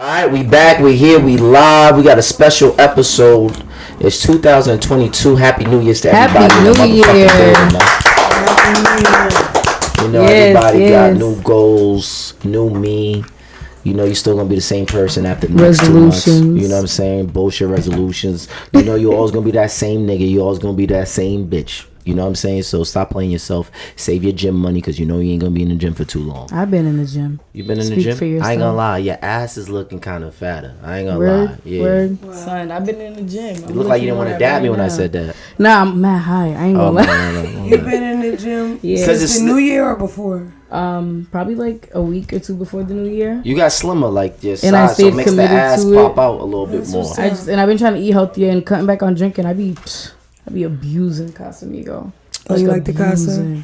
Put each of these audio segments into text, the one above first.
Alright, we back, we here, we live, we got a special episode. It's 2022. Happy New Year's to everybody. Happy New Year. You know, everybody got new goals, new me. You know, you're still gonna be the same person after the next 2 months. You know what I'm saying? Bullshit resolutions. You know, you're always gonna be that same nigga. You're always gonna be that same bitch. You know what I'm saying? So stop playing yourself. Save your gym money because you know you ain't gonna be in the gym for too long. I've been in the gym. You been in the gym? I ain't gonna lie. Your ass is looking kind of fatter. I ain't gonna lie. Yeah. Word. Wow. Son, I've been in the gym. You look like you didn't want to dab me when I said that. Nah, I'm mad high. I ain't gonna lie. No. You been in the gym since the New Year or before? Probably like a week or two before the New Year. You got slimmer like your and size, so it makes the ass pop out a little bit more. And I've been trying to eat healthier and cutting back on drinking. I be abusing Casamigo. Oh, you like the Casa?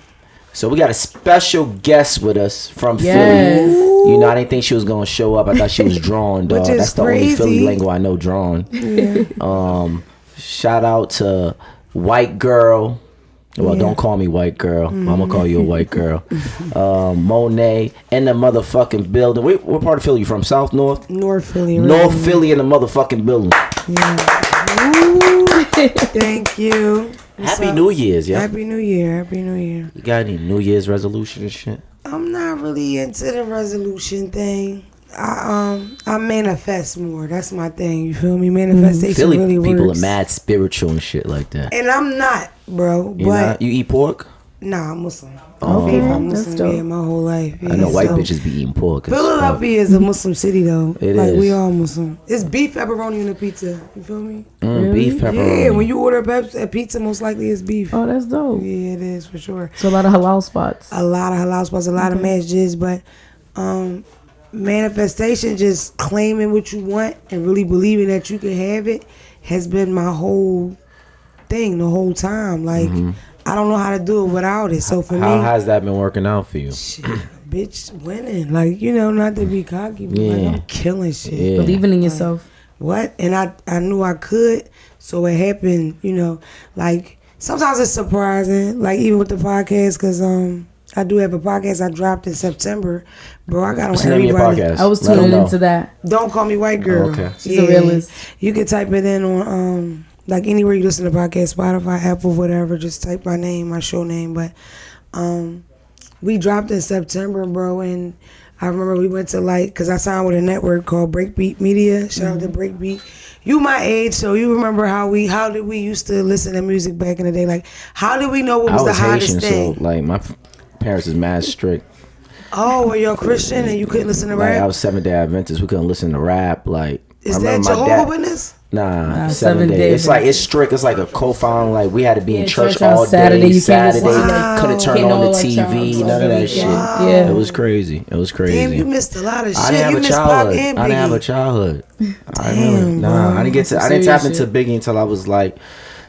So we got a special guest with us from Philly. You know, I didn't think she was gonna show up. I thought she was drawn, dog. That's the only Philly lingo I know, drawn. Yeah. Shout out to White Girl. Well, don't call me White Girl. I'm gonna call you a White Girl. Monet in the motherfucking building. What part of Philly you from? South, North? North Philly. Right? North Philly in the motherfucking building. Yeah. Thank you. Happy New Year's, yeah. Happy New Year. Happy New Year. You got any New Year's resolution and shit? I'm not really into the resolution thing. I manifest more. That's my thing. You feel me? Manifestation Philly really works. people are mad spiritual and shit like that. And I'm not, bro. You eat pork? Nah, I'm Muslim. Okay, I'm Muslim my whole life. Yeah, I know white bitches be eating pork. Philadelphia is a Muslim city though. It like is. We all Muslim. It's beef pepperoni in the pizza. You feel me? Really? Beef pepperoni. Yeah, when you order a pizza, most likely it's beef. Oh, that's dope. Yeah, it is for sure. So a lot of halal spots. A lot of halal spots, a lot of masjids, but manifestation, just claiming what you want and really believing that you can have it, has been my whole thing the whole time. Like. I don't know how to do it without it. So for me, how has that been working out for you? Shit, bitch, winning. Like, you know, not to be cocky, but like, I'm killing shit. Yeah. Believing in yourself. What? And I knew I could, so it happened. You know, like sometimes it's surprising. Like even with the podcast, because I do have a podcast I dropped in September, bro. I got on everybody. I was tuning into that. Don't call me White Girl. Okay, she's a realist. You can type it in on like anywhere you listen to podcasts, Spotify, Apple, whatever. Just type my name, my show name. But we dropped in September, bro. And I remember we went to because I signed with a network called Breakbeat Media. Shout out to Breakbeat. You my age, so you remember how did we used to listen to music back in the day? Like, how did we know what was the hottest Haitian, thing? So like my parents is mad strict. Oh, were you a Christian and you couldn't listen to rap? I was Seventh-day Adventist. We couldn't listen to rap. Like, is that Jehovah's Witness? Nah, 7 days. It's strict. It's like a co-found. Like we had to be in church all day. Saturday. Couldn't turn on the TV. None of that shit. Yeah, it was crazy. Damn, you missed a lot of shit. I didn't have a childhood. I didn't have a childhood. I didn't tap into Biggie until I was like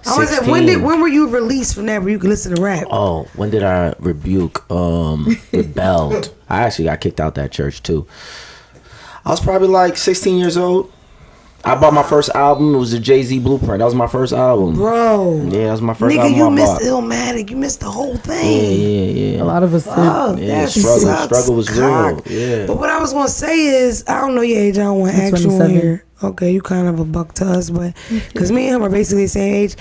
16. I was like, when were you released from that where you could listen to rap? Oh, when did I rebelled? I actually got kicked out that church too. I was probably like 16 years old. I bought my first album. It was the Jay-Z Blueprint. That was my first album. Bro. Yeah, that was my first album. Nigga, you missed Illmatic. You missed the whole thing. Yeah. A lot of us did. Yeah, struggle was real. Yeah. But what I was going to say is, I don't know your age. I don't want to ask you on here. Okay, you kind of a buck to us, but because me and him are basically the same age.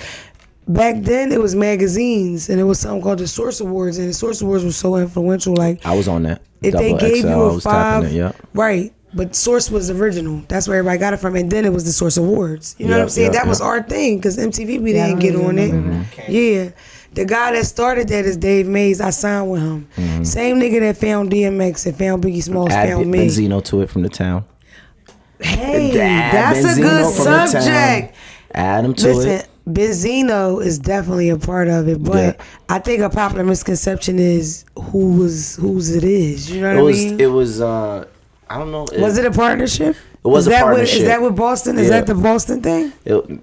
Back then, it was magazines, and it was something called the Source Awards, and the Source Awards was so influential. Like, I was on that. If they gave you a 5, yeah. Right. But Source was original. That's where everybody got it from. And then it was the Source Awards. You know what I'm saying? That was our thing because MTV, we didn't get on it. Yeah. The guy that started that is Dave Mays. I signed with him. Same nigga that found DMX and found Biggie Smalls found me. Benzino to it from the town. Hey, that's a good subject. Add him to it. Benzino is definitely a part of it, but I think a popular misconception is whose it is. You know what I mean? It was I don't know. Was it a partnership? It was a partnership. Is that what Boston? Is that the Boston thing?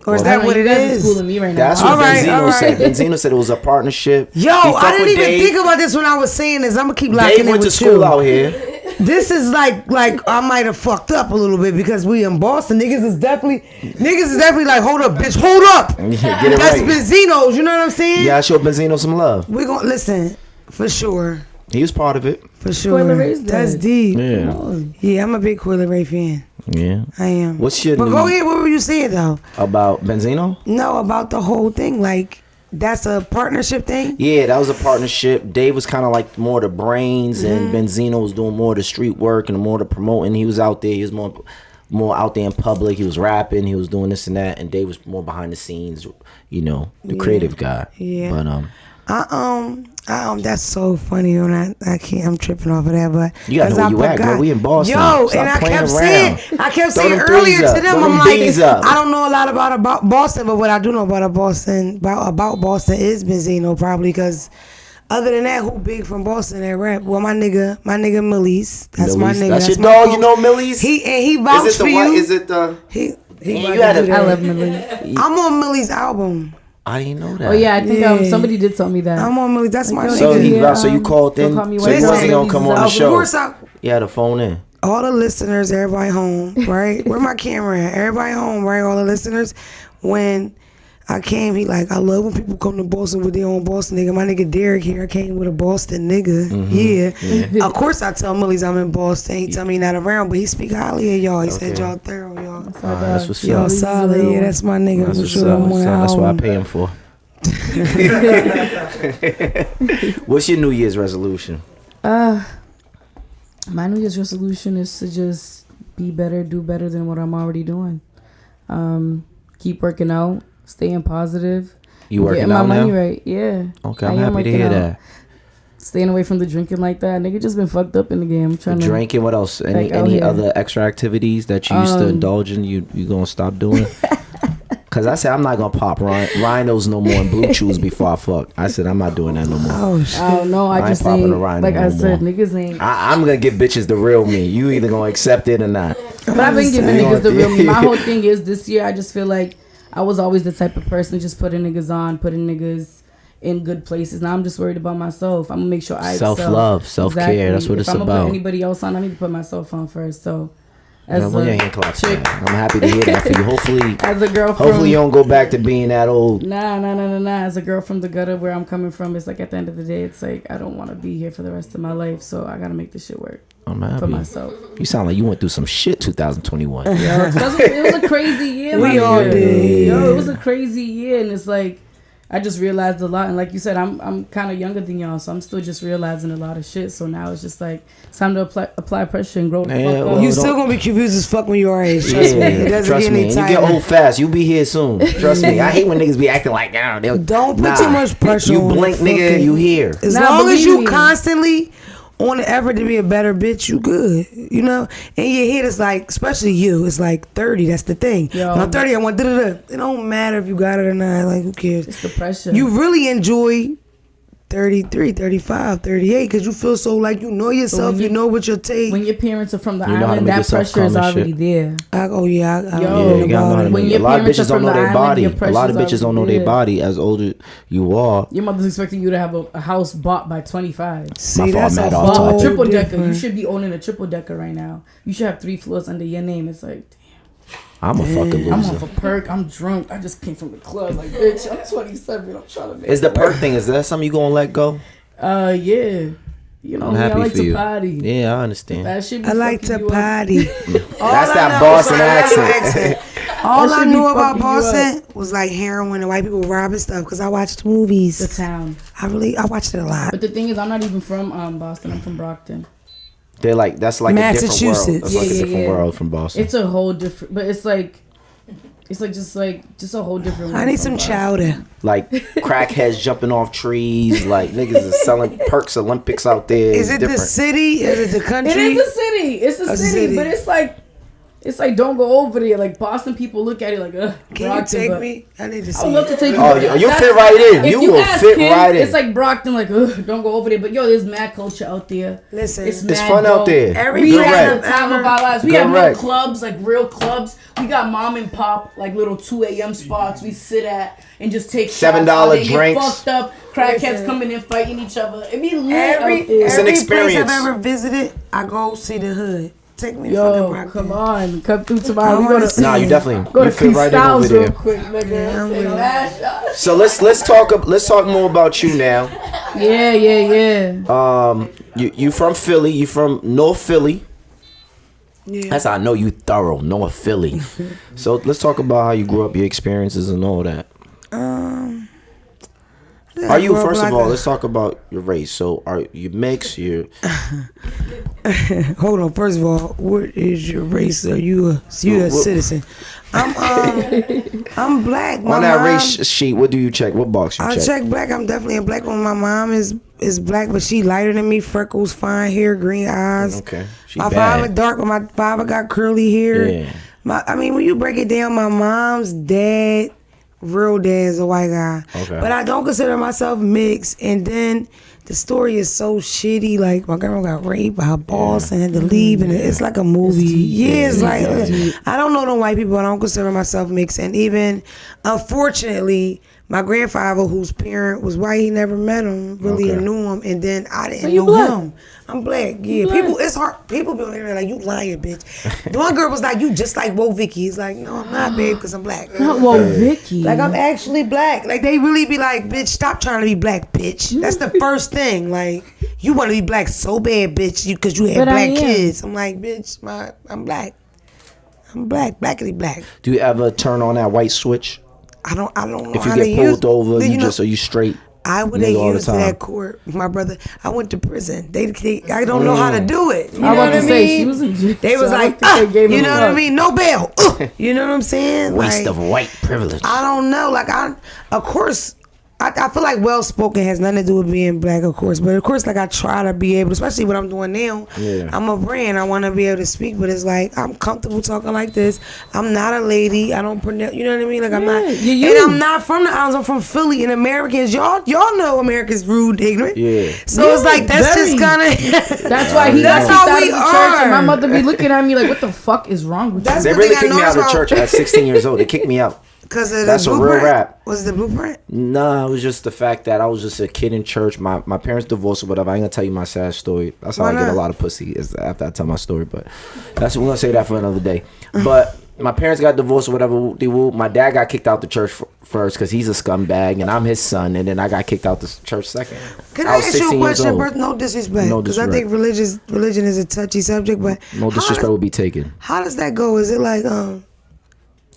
Or is that what it is? Schooling me right now. That's what Benzino said. Benzino said it was a partnership. Yo, I didn't even think about this when I was saying this. I'm gonna keep locking Dave in went with to school you. out here. This is like I might have fucked up a little bit because we in Boston. Niggas is definitely like, hold up, bitch, hold up. Get it That's right. Benzino's. You know what I'm saying? Yeah, I show Benzino some love. We gonna listen for sure. He was part of it. For sure. That's deep. Yeah, I'm a big Coyle Ray fan. Yeah, I am. What's your? But go ahead. What were you saying though? About Benzino? No, about the whole thing. Like that's a partnership thing. Yeah, that was a partnership. Dave was kind of like more the brains, and Benzino was doing more of the street work and more the promoting. He was out there. He was more out there in public. He was rapping. He was doing this and that. And Dave was more behind the scenes. You know, the creative guy. Yeah. But that's so funny, and I can't. I'm tripping off of that, but you gotta know where you at, girl. We in Boston. Yo, Stop and I playing kept around. saying earlier to them, I'm like, I don't know a lot about Boston, but what I do know about Boston is Benzino, probably because. Other than that, who big from Boston that rap? Well, my nigga Millie's. That's my nigga. That's your dog. You know Millie's. He vouched for you. Is it the? I love Millie's. I'm on Millie's album. I didn't know that. Oh yeah, I think somebody did tell me that. I'm on Millie's. That's my nigga. So you called in. So you wasn't gonna come on the show. Of course you had a phone in. All the listeners, everybody home, right? Where my camera at? Everybody home, right? All the listeners. When I came, he like, I love when people come to Boston with their own Boston nigga. My nigga Derek here, I came with a Boston nigga. Yeah. Of course I tell Millie's I'm in Boston. He tell me he not around, but he speak highly of y'all. He said y'all thorough, y'all. That's what's up. Y'all solid. Yeah, that's my nigga. That's what's up. That's what I pay him for. What's your New Year's resolution? My New Year's resolution is to just be better, do better than what I'm already doing. Keep working out. Staying positive. You working out now? Getting my money right. Yeah. Okay, I'm happy to hear that. Staying away from the drinking like that. Nigga just been fucked up in the game. I'm trying to drinking. What else? Any other extra activities that you used to indulge in? You gonna stop doing? Cause I said I'm not gonna pop rhinos no more and blue chews before I fuck. I said I'm not doing that no more. Oh shit. I don't know. I just popping ain't. a rhino Like no I said, more. niggas ain't. I'm gonna give bitches the real me. You either gonna accept it or not. But I've been giving niggas the real me. My whole thing is this year I just feel like I was always the type of person just putting niggas on, putting niggas in good places. Now I'm just worried about myself. I'm gonna make sure I self-love, self-care. That's what it's about. If I'm gonna put anybody else on, I need to put myself on first. So as chick, I'm happy to hear that for you. Hopefully, as a girl, hopefully you don't go back to being that old. Nah. As a girl from the gutter where I'm coming from, it's like at the end of the day, it's like I don't want to be here for the rest of my life. So I gotta make this shit work. I'm happy for myself. You sound like you went through some shit 2021. It was a crazy year. We all did. Yo, it was a crazy year, and it's like I just realized a lot. And like you said, I'm kind of younger than y'all, so I'm still just realizing a lot of shit. So now it's just like it's time to apply pressure and grow the fuck up. You still gonna be confused as fuck when you are age. Trust me. It doesn't trust get me. any You get old fast. You be here soon. Trust me. I hate when niggas be acting like don't put too much pressure. You blink, nigga. You here. As long as you constantly on the effort to be a better bitch, you good, you know. And your head is like, especially you, it's like 30. That's the thing. Yo. When I'm 30, I want da-da-da. It don't matter if you got it or not. Like, who cares? It's the pressure. You really enjoy 33, 35, 38 because you feel so like you know yourself, you know what you'll take. When your parents are from the island, that pressure is already there. You gotta know a lot of bitches don't know their body. A lot of bitches don't know their body. As older you are, your mother's expecting you to have a house bought by 25. See, that's a triple decker. You should be owning a triple decker right now. You should have 3 floors under your name. It's like, damn. I'm a fucking loser. I'm off a perk. I'm drunk. I just came from the club. Like, bitch, I'm 27. I'm trying to make Is the perk thing, is that something you gonna let go? Yeah. You know, I like to party. Yeah, I understand. I like to party. That's that Boston accent. All I knew about Boston was like heroin and white people robbing stuff because I watched movies. The Town. I watched it a lot. But the thing is, I'm not even from Boston. I'm from Brockton. They're like, that's like Massachusetts. a different world. That's like a different world from Boston. It's a whole different, but it's like just a whole different world. I need some chowder. Like crackheads jumping off trees. Like niggas is selling Perks Olympics out there. Is it the city? Is it the country? It is a city. It's a city, but it's like don't go over there. Like Boston people look at it like, ugh. Can Brockton, you take me? I need to see. I would love to take you. Oh, you'll fit right in. You will fit right in. It's like Brockton, like, ugh, don't go over there. But yo, there's mad culture out there. Listen, it's fun out there. We have the time of our lives. We have real clubs, like real clubs. We got mom and pop, like little 2 a.m. spots we sit at and just take $7 shots. drinks. Get fucked up. Crackheads coming in fighting each other. It be lit out there. It's an experience. Every place I've ever visited, I go see the hood. Take me come on, come through tomorrow. We go to you definitely go to fit right in over there. Real quick, nigga. So let's talk more about you now. Yeah. You from Philly? You from North Philly? Yeah. That's how I know you thorough, North Philly. So let's talk about how you grew up, your experiences, and all that. Are you first of all? Let's talk about your race. So are you mixed? You hold on. First of all, what is your race? Are you a citizen? I'm black. On that race sheet, what do you check? What box you check? I check black. I'm definitely a black one. My mom is black, but she lighter than me. Freckles, fine hair, green eyes. Okay. My father dark, but my father got curly hair. Yeah. When you break it down, my mom's dad, real dad, is a white guy. Okay. But I don't consider myself mixed. And then the story is so shitty. Like, my grandma got raped by her boss and had to leave, and it's like a movie. It's like I don't know no white people. I don't consider myself mixed. And even, unfortunately, my grandfather, whose parent was white, he never met him, really knew him, and then I didn't know him. I'm black, yeah. People, it's hard. People be on there like, you lying, bitch. The one girl was like, you just like Wo Vicky. He's like, no, I'm not, babe, because I'm black. Not Wo Vicky. Like, I'm actually black. Like, they really be like, bitch, stop trying to be black, bitch. That's the first thing. Like, you want to be black so bad, bitch, because you had black kids. I'm like, bitch, I'm black. I'm black, blackity black. Do you ever turn on that white switch? I don't know if how you to get pulled over, are you straight? I would have used that court. My brother, I went to prison. I don't know how to do it. You know I what I mean? She was in jail. They was like, you know what I mean? No bail. You know what I'm saying? Waste of white privilege. I don't know. Like, of course, I feel like well-spoken has nothing to do with being black, of course. But, of course, like, I try to be able, especially what I'm doing now. Yeah. I'm a brand. I want to be able to speak. But it's like, I'm comfortable talking like this. I'm not a lady. I don't pronounce, you know what I mean? Like, I'm not. And I'm not from the islands. I'm from Philly. And Americans, y'all know Americans rude, ignorant. Yeah. So it's like, that's just kind of. That's why he got kicked out of the church. And my mother be looking at me like, what the fuck is wrong with you? They really kicked me out of the church at 16 years old. They kicked me out. Because of that's the a real rap. Was the blueprint? Nah, it was just the fact that I was just a kid in church. My parents divorced or whatever. I ain't gonna tell you my sad story. That's how I get a lot of pussy is after I tell my story. But we're gonna say that for another day. But my parents got divorced or whatever. My dad got kicked out the church first because he's a scumbag and I'm his son. And then I got kicked out the church second. Can I ask you a question? No disrespect. Because I think religion is a touchy subject. But no disrespect will be taken. How does that go? Is it like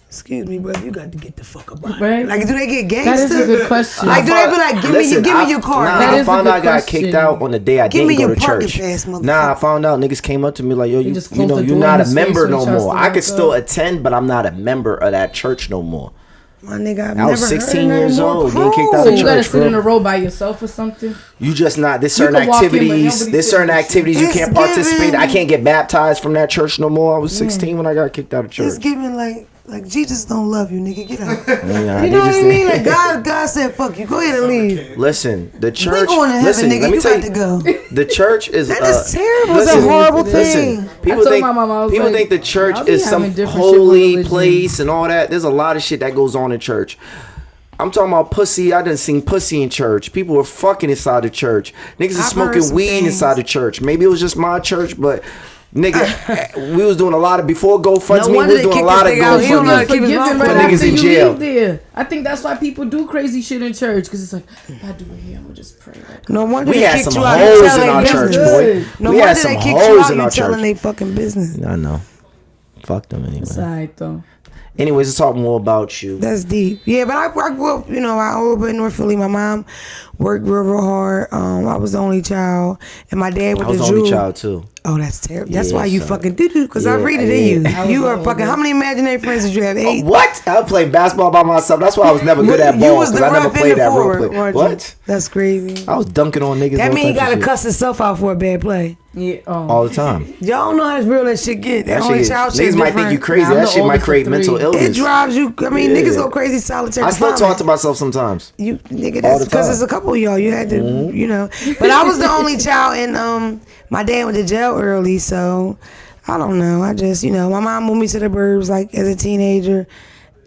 excuse me, brother, you got to get the fuck up out. Right? Like, do they get gangster? That is a good question. Like, do they be like, give me your card? I found out I got kicked out on the day I didn't go to church. I found out niggas came up to me like, yo, you're not a member no more. I could still attend, but I'm not a member of that church no more. My nigga, I was 16 years old, getting kicked out of church. So you gotta sit in a row by yourself or something? You just not. There's certain activities you can't participate. I can't get baptized from that church no more. I was 16 when I got kicked out of church. It's giving like Jesus don't love you, nigga. Get out. You know what I mean? Like God said, "Fuck you. Go ahead and leave." Listen, the church. We going to heaven, nigga. You got to go. The church is. That is terrible. It's a horrible thing. Listen, people think the church is some holy place and all that. There's a lot of shit that goes on in church. I'm talking about pussy. I done seen pussy in church. People were fucking inside the church. Niggas is smoking weed inside the church. Maybe it was just my church, but. Nigga, we was doing a lot of before GoFundMe. We was doing a lot of GoFundMe for niggas in jail. I think that's why people do crazy shit in church because it's like, if I do it here, I'm gonna just pray. No wonder we had some hoes in our church, boy. No wonder they kicked you out. You telling they fucking business. I know. Fuck them anyway. It's alright though. Anyways, let's talk more about you. That's deep. Yeah, but I grew up, I grew up in North Philly. My mom worked real hard. I was the only child. And my dad went to Jew. I was the only child, too. Oh, that's terrible. That's why you fucking do because I read it in you. You are fucking, how many imaginary friends did you have? 8? What? I played basketball by myself. That's why I was never good at ball because I never played that role play. What? That's crazy. I was dunking on niggas. That means he got to cuss himself out for a bad play. Yeah, all the time. Y'all know how real that shit get. That only child shit. Niggas might think you crazy. That shit might create mental illness. It drives you. I mean, niggas go crazy solitary. I still talk to myself sometimes. You nigga, that's because there's a couple of y'all. You had to, But I was the only child, and my dad went to jail early, so I don't know. I just, my mom moved me to the burbs like as a teenager.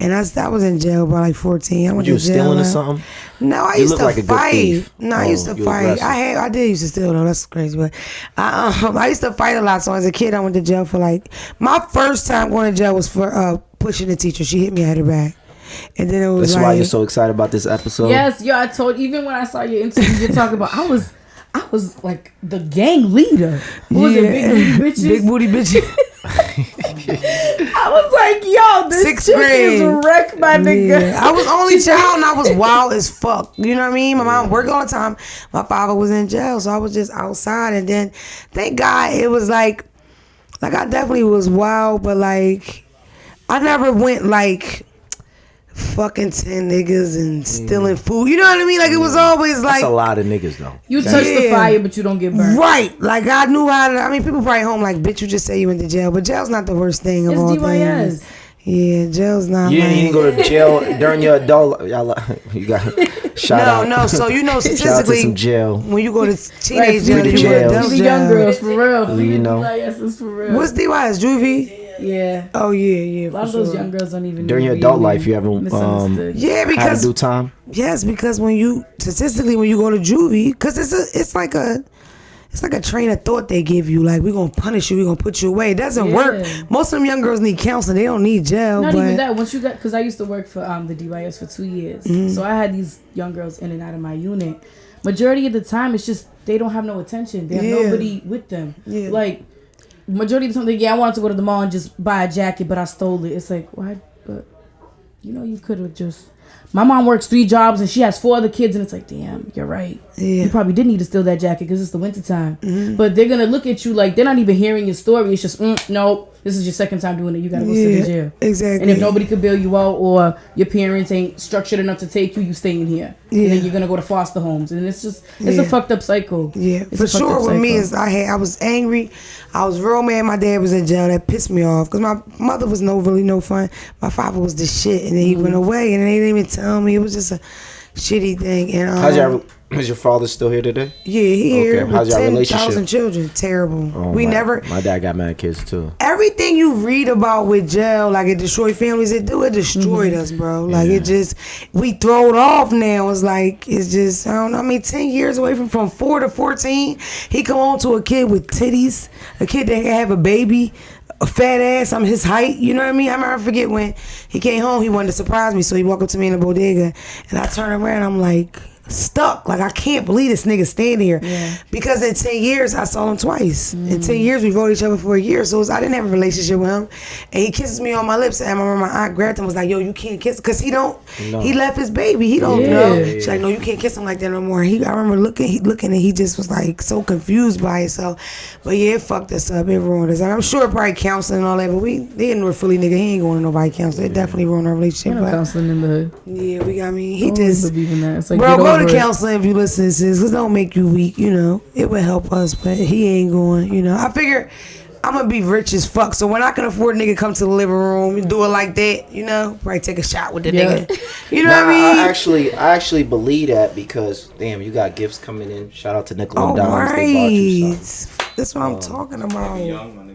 And I was in jail by like 14. I went to jail. You stealing or something? No, I used to fight. No, I used to fight. I did used to steal though. That's crazy, but I used to fight a lot. So as a kid, I went to jail for my first time going to jail was for pushing a teacher. She hit me at her back. And then it was That's like, why you're so excited about this episode. Yes, yo, I told, even when I saw your interview, you're talking about, I was like the gang leader. What was it, Big Booty Bitches? Big Booty Bitches. I was like, yo, this 6th chick grade. is wrecked, my nigga. Yeah. I was only child and I was wild as fuck. You know what I mean? My mom worked all the time. My father was in jail, so I was just outside. And then, thank God, it was like I definitely was wild, but like, I never went like fucking 10 niggas and stealing food. You know what I mean? Like, it was always like... That's a lot of niggas, though. You touch the fire, but you don't get burned. Right. Like, I knew how to... I mean, people probably home like, bitch, you just say you went to jail. But jail's not the worst thing of all things. Yeah, jail's not. You didn't go to jail during your adult... You got... Shout out. No, so you know, statistically, some jail. When you go to teenage jail, you jail. The young girls, for real. You know. DYS for real. What's DYS? Juvie? Yeah. Oh, yeah. A lot of those young girls don't even during your adult life, you ever yeah, because had to do time? Yes, because when you statistically when you go to juvie, because it's like a train of thought they give you. Like, we're gonna punish you, we're gonna put you away. It doesn't work. Most of them young girls need counseling. They don't need jail. Not even that. Once you got, because I used to work for the DYS for 2 years, so I had these young girls in and out of my unit. Majority of the time, it's just they don't have no attention. They have nobody with them. Yeah. Like, majority of the time, I wanted to go to the mall and just buy a jacket, but I stole it. It's like, why? But you could have just. My mom works 3 jobs and she has 4 other kids, and it's like, damn, you're right. Yeah. You probably did need to steal that jacket because it's the winter time. Mm-hmm. But they're gonna look at you like they're not even hearing your story. It's just, nope. This is your second time doing it. You gotta go sit in jail. Exactly. And if nobody could bail you out, or your parents ain't structured enough to take you, you stay in here. Yeah. And then you're gonna go to foster homes, and it's a fucked up cycle. Yeah, it's for sure. With me is I was angry. I was real mad. My dad was in jail. That pissed me off because my mother was really no fun. My father was the shit, and then he went away, and they didn't even tell me. It was just a shitty thing. And is your father still here today? Yeah, he here. How's your relationship? 10,000 children. Terrible. Oh, my dad got mad kids too. Everything you read about with jail, like it destroyed families, it destroyed us, bro. Like we throw it off now. It's just, I don't know. I mean, 10 years away from 4 to 14, he come on to a kid with titties, a kid that can have a baby, a fat ass. I'm his height. You know what I mean? I forget when he came home, he wanted to surprise me, so he walked up to me in the bodega, and I turned around, I'm like, stuck. Like, I can't believe this nigga standing here. Yeah. Because in 10 years, I saw him twice. In 10 years, we rode each other for a year. So I didn't have a relationship with him. And he kisses me on my lips. And I remember my aunt grabbed him and was like, yo, you can't kiss. Because he left his baby. He don't know. She's like, no, you can't kiss him like that no more. I remember looking and he just was like so confused by it. So, but yeah, it fucked us up. It ruined us. I'm sure probably counseling and all that. But they in Philly, nigga. He ain't going to nobody counseling. It definitely ruined our relationship. No counseling in the hood. Yeah, he just. Believe in that. It's like, bro, go to counseling if you listen to this, because don't make you weak, it would help us, but he ain't going. I figure I'm gonna be rich as fuck, so when I can afford a nigga come to the living room and do it like that, probably take a shot with the nigga. You know what I mean? I actually believe that because damn, you got gifts coming in. Shout out to Nickel and Dimes. Right. They bought you something. That's what I'm talking about. Young.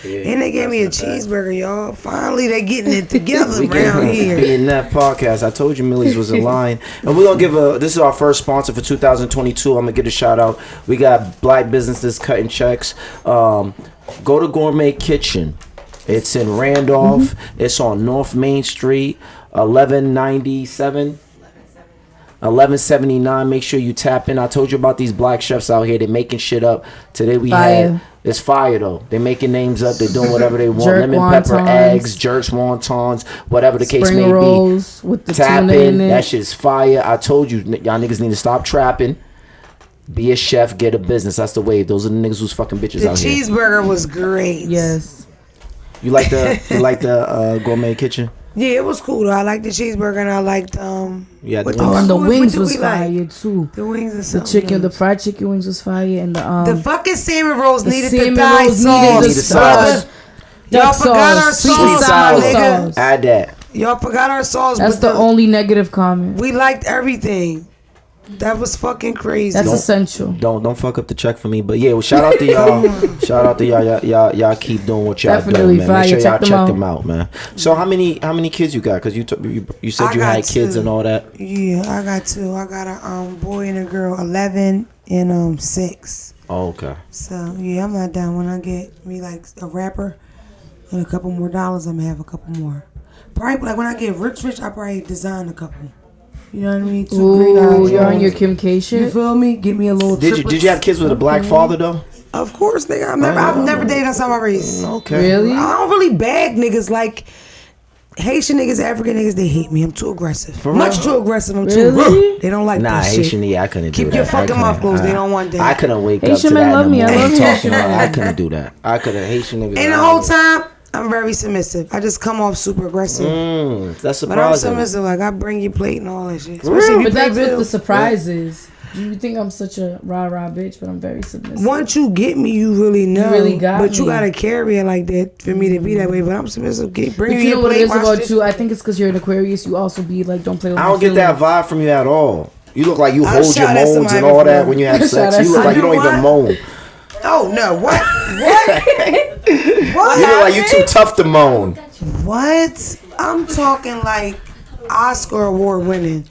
Yeah, and they gave me a cheeseburger, y'all. Finally, they getting it together around here. BNF Podcast. I told you Millie's was in line. And we're going to give this is our first sponsor for 2022. I'm going to get a shout out. We got black businesses cutting checks. Go to Gourmet Kitchen. It's in Randolph. Mm-hmm. It's on North Main Street, 1197. 1179. Make sure you tap in. I told you about these black chefs out here. They're making shit up. Today we had. It's fire though. They're making names up. They're doing whatever they want. Lemon pepper eggs, jerks, wontons, whatever the case may rolls be. With the tapping. Tuna in it. That shit's fire. I told you, y'all niggas need to stop trapping. Be a chef. Get a business. That's the way. Those are the niggas who's fucking bitches out here. The cheeseburger was great. Yes. You like the Gourmet Kitchen? Yeah, it was cool though. I liked the cheeseburger and I liked yeah, the wings was fire too. The wings and the chicken, the fried chicken wings was fire, and the fucking salmon rolls needed the Thai sauce. Y'all forgot our sauce, nigga. Add that. Y'all forgot our sauce. That's the only negative comment. We liked everything. That was fucking crazy. That's essential. Don't fuck up the check for me. But yeah, well, shout out to y'all. Shout out to y'all. Y'all keep doing what y'all Definitely doing, man. Make sure y'all check them out, man. So how many kids you got? Because you said you had kids and all that. Yeah, I got 2. I got a boy and a girl, 11 and 6. Oh, okay. So yeah, I'm not down. When I get me like a rapper and a couple more dollars, I'm gonna have a couple more. Probably like when I get rich, I probably design a couple. You know what I mean? Ooh, you're on your Kim K shit. You feel me? Give me a little. Did you have kids with a black father though? Of course, nigga. I've never dated outside my race. Okay. Really? I don't really bag niggas like Haitian niggas, African niggas. They hate me. I'm too aggressive. Much too aggressive. I'm too. Really? They don't like that Haitian. shit. Yeah, I couldn't do that. Keep your fucking mouth closed. They don't want that. I couldn't wake up Haitian to men that. love me. I love talking about. I couldn't do that. I couldn't. Haitian niggas. And the whole time, I'm very submissive. I just come off super aggressive. That's surprising. But I'm submissive. Like, I bring you plate and all that shit. But that's what the surprise is. You think I'm such a rah-rah bitch, but I'm very submissive. Once you get me, you really know. You really got but me. you gotta carry it like that for me to be that way. But I'm submissive. Bring you me know your what it plate, is about shit. you? I think it's because you're an Aquarius. You also be like, don't play with I my don't get that feelings. vibe from you at all. You look like you I'll hold your shout at moans somebody and all that before. when you have sex. Shout You look at like you don't even moan. Oh no! What? What? You look like you too tough to moan. What? I'm talking like Oscar award winning.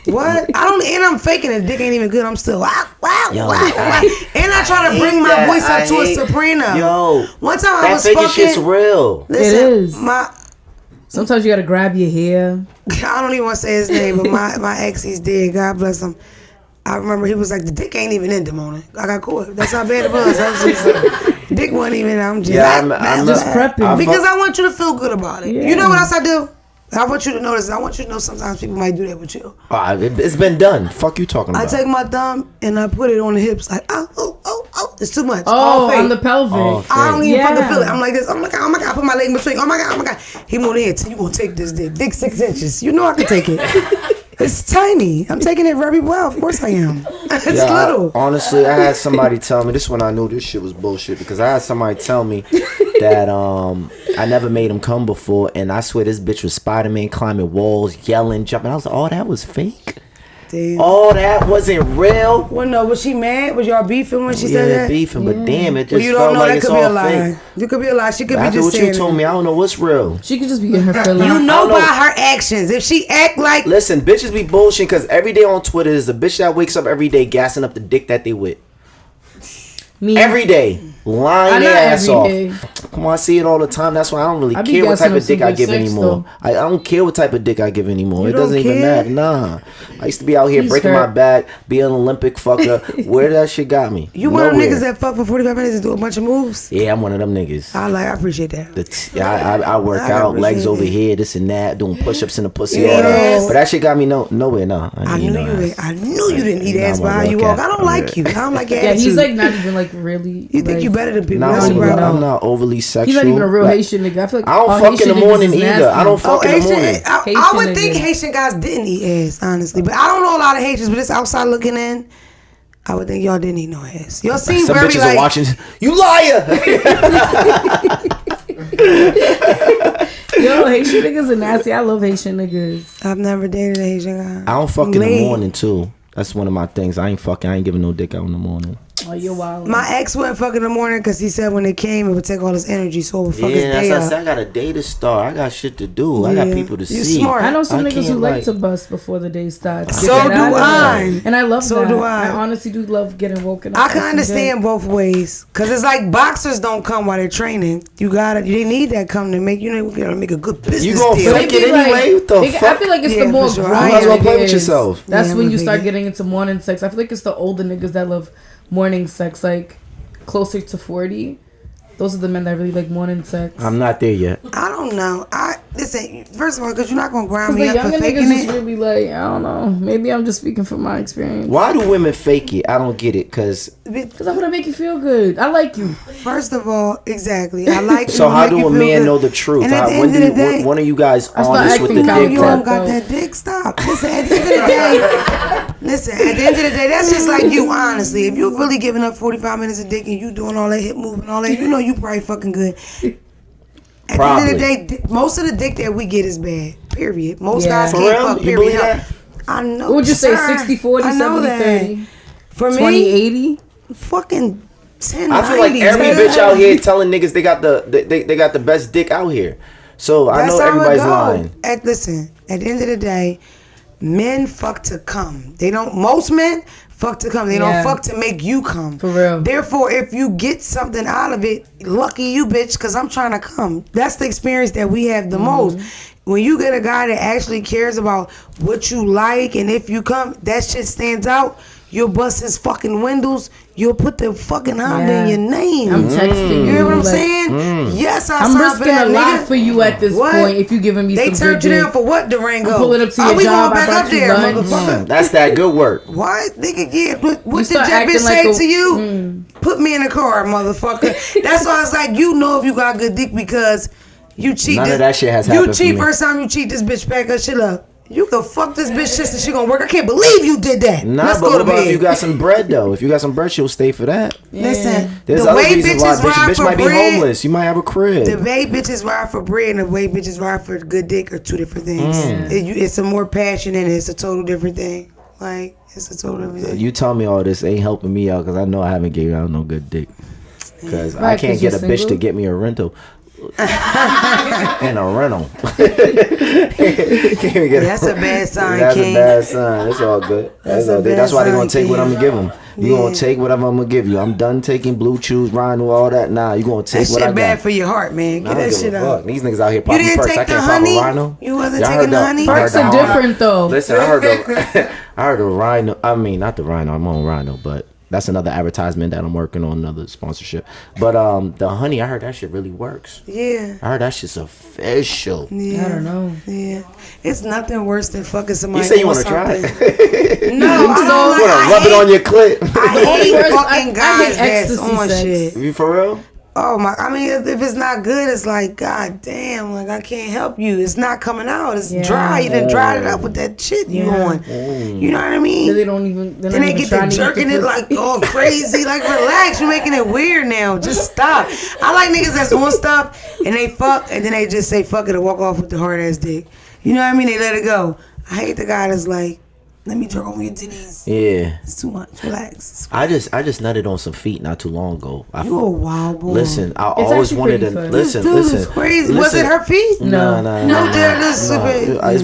What? I'm faking it. Dick ain't even good. I'm still wow. Yo, And I try to bring my voice up to a soprano. Yo, one time I that was faking fucking. shit's real. Listen, It is. Sometimes you gotta grab your hair. I don't even want to say his name, but my ex, he's dead. God bless him. I remember he was like, the dick ain't even in the morning. I got caught. That's how bad it was. I was just dick wasn't even in. I'm just, I'm just prepping. Because I want you to feel good about it. Yeah. You know what else I do? I want you to notice. I want you to know sometimes people might do that with you. It's been done. Fuck you talking about. I take my thumb and I put it on the hips like, oh. It's too much. On the pelvic. I don't even fucking feel it. I'm like this. Oh my God. I put my leg in between. Oh my God. He moved in here. You gonna take this dick. Dick 6 inches. You know I can take it. It's tiny. I'm taking it very well. Of course I am. It's little. Honestly, I had somebody tell me, this when I knew this shit was bullshit, because I had somebody tell me that I never made him come before, and I swear this bitch was Spider-Man climbing walls, yelling, jumping. I was like, oh, that was fake? Damn. Oh, that wasn't real? Well, no, was she mad? Was y'all beefing when she said that? Yeah, beefing, but damn, it just you felt don't know, like that it's could be a all lie. fake. It could be a lie. She could After be just what saying you told me, I don't know what's real. She could just be in her feelings. You know by her actions. If she act like... Listen, bitches be bullshitting because every day on Twitter is a bitch that wakes up every day gassing up the dick that they with. Me. Every day. Lying their ass off. Day. Come on, I see it all the time. That's why I don't really care what type of dick I give anymore. I don't care what type of dick I give anymore. It doesn't even matter. Nah. I used to be out here breaking my back, be an Olympic fucker. Where that shit got me? You one of them niggas that fuck for 45 minutes and do a bunch of moves? Yeah, I'm one of them niggas. I appreciate that. I work out, legs over here, this and that, doing push-ups in the pussy, all that. But that shit got me nowhere. No, I knew you didn't eat ass behind you walk. I don't like you. I don't like your attitude. He's like not even like really. You think you better than people? I'm not overly sexual. He's not even a real Haitian nigga. I feel like I don't fuck in the morning either. I don't fuck in the morning. I would think Haitian guys didn't eat ass, honestly, but I don't know a lot of Haitians. But just outside looking in, I would think y'all didn't eat no ass. Y'all seem some very bitches like are watching. You liar! Yo, Haitian niggas are nasty. I love Haitian niggas. I've never dated a Haitian guy. I don't fuck in the morning too. That's one of my things. I ain't giving no dick out in the morning. Oh, you're wild. My ex wouldn't fuck in the morning because he said when it came, it would take all his energy, so it would fuck his day that's up. I said, I got a day to start. I got shit to do. I got people to see. Smart. I know some niggas who like to bust before the day starts. So do I. And I love that. So do I. I honestly do love getting woken up. I can understand both ways. Because it's like boxers don't come while they're training. They need that come to make, make a good business You gonna deal. fake it anyway? What the fuck? I feel like it's the more sure. grown You might as well play with niggas. yourself. That's when you start getting into morning sex. I feel like it's the older niggas that love morning sex, like closer to 40. Those are the men that really like morning sex. I'm not there yet. I don't know. Listen, first of all, because you're not going to grind me the up for younger faking niggas it. is really like, I don't know. Maybe I'm just speaking from my experience. Why do women fake it? I don't get it. Because I want to make you feel good. I like you. First of all, exactly. I like you. So how do a man good. know the truth? And at the end of the day, when are you guys honest with the acting dick? You don't got that dick. Stop. Listen, at the end of the day, that's just like you, honestly. If you're really giving up 45 minutes of dick and you doing all that hip moving, all that, you probably fucking good. At the end of the day, most of the dick that we get is bad. Period. Most guys can't fuck. Period. You believe that? I know. What would you say? 60-40, 70-30? For me, 20-80? Fucking 10. I feel like every bitch out here telling niggas they got the best dick out here. So I know everybody's lying. Listen, at the end of the day, men fuck to come. They don't. Most men fuck to come. They don't fuck to make you come. For real. Therefore, if you get something out of it, lucky you, bitch, because I'm trying to come. That's the experience that we have the most. When you get a guy that actually cares about what you like and if you come, that shit stands out. You'll bust his fucking windows. You'll put the fucking Honda in your name. I'm texting you. You hear what I'm saying? Yes, I'm risking a lot for you at this point if you giving me some good dick. They turned you down for what, Durango? I'm pulling up to your we job. Going back up there, motherfucker. That's that good work. What? Nigga, yeah. What did that bitch say to you? Put me in the car, motherfucker. That's why it's like, you know if you got good dick because you cheat. None of that shit has happened. You cheat first time you cheat, this bitch pack her shit up. You can fuck this bitch sister, she gonna work. I can't believe you did that. Nah, let's go to bed. If you got some bread though, if you got some bread, she'll stay for that. Yeah. Listen, there's the other way reasons bitches why ride bitch for might bread, be homeless. You might have a crib. The way bitches ride for bread and the way bitches ride for good dick are two different things. It's a more passion and it's a total different thing. Like, it's a total different thing. You tell me all this ain't helping me out because I know I haven't gave out no good dick. Because I can't get a bitch to get me a rental. And a rental. That's a bad sign. That's King. a bad sign. It's all good. That's why they're gonna take what I'm gonna give them. You gonna take whatever I'm gonna give you. I'm done taking blue chews, Rhino, all that. Nah, you gonna take what I got. That shit bad for your heart, man. Get that shit out. These niggas out here popping perks. I can't pop a Rhino. You wasn't taking the honey. Perks are different though. Listen, I heard the Rhino. I mean, not the Rhino. I'm on Rhino, but. That's another advertisement that I'm working on, another sponsorship. But the honey, I heard that shit really works. Yeah. I heard that shit's official. Yeah. I don't know. Yeah. It's nothing worse than fucking somebody. You say you want to try it? No, I don't. You want to rub it on your clit? I hate fucking guys that's on sex. shit. You for real? Oh my! I mean, if it's not good, it's like, god damn, like I can't help you. It's not coming out. It's dry. You done dried it up with that shit you on. You know what I mean? So they don't even. Then they get to jerking it like all crazy. Like, relax. You're making it weird now. Just stop. I like niggas that's on stuff and they fuck and then they just say fuck it and walk off with the hard ass dick. You know what I mean? They let it go. I hate the guy that's like, let me jerk on your titties. Yeah. It's too much. Relax. I just nutted on some feet not too long ago. You a wild boy. Listen, I always wanted to listen. This dude is crazy. Was it her feet? No.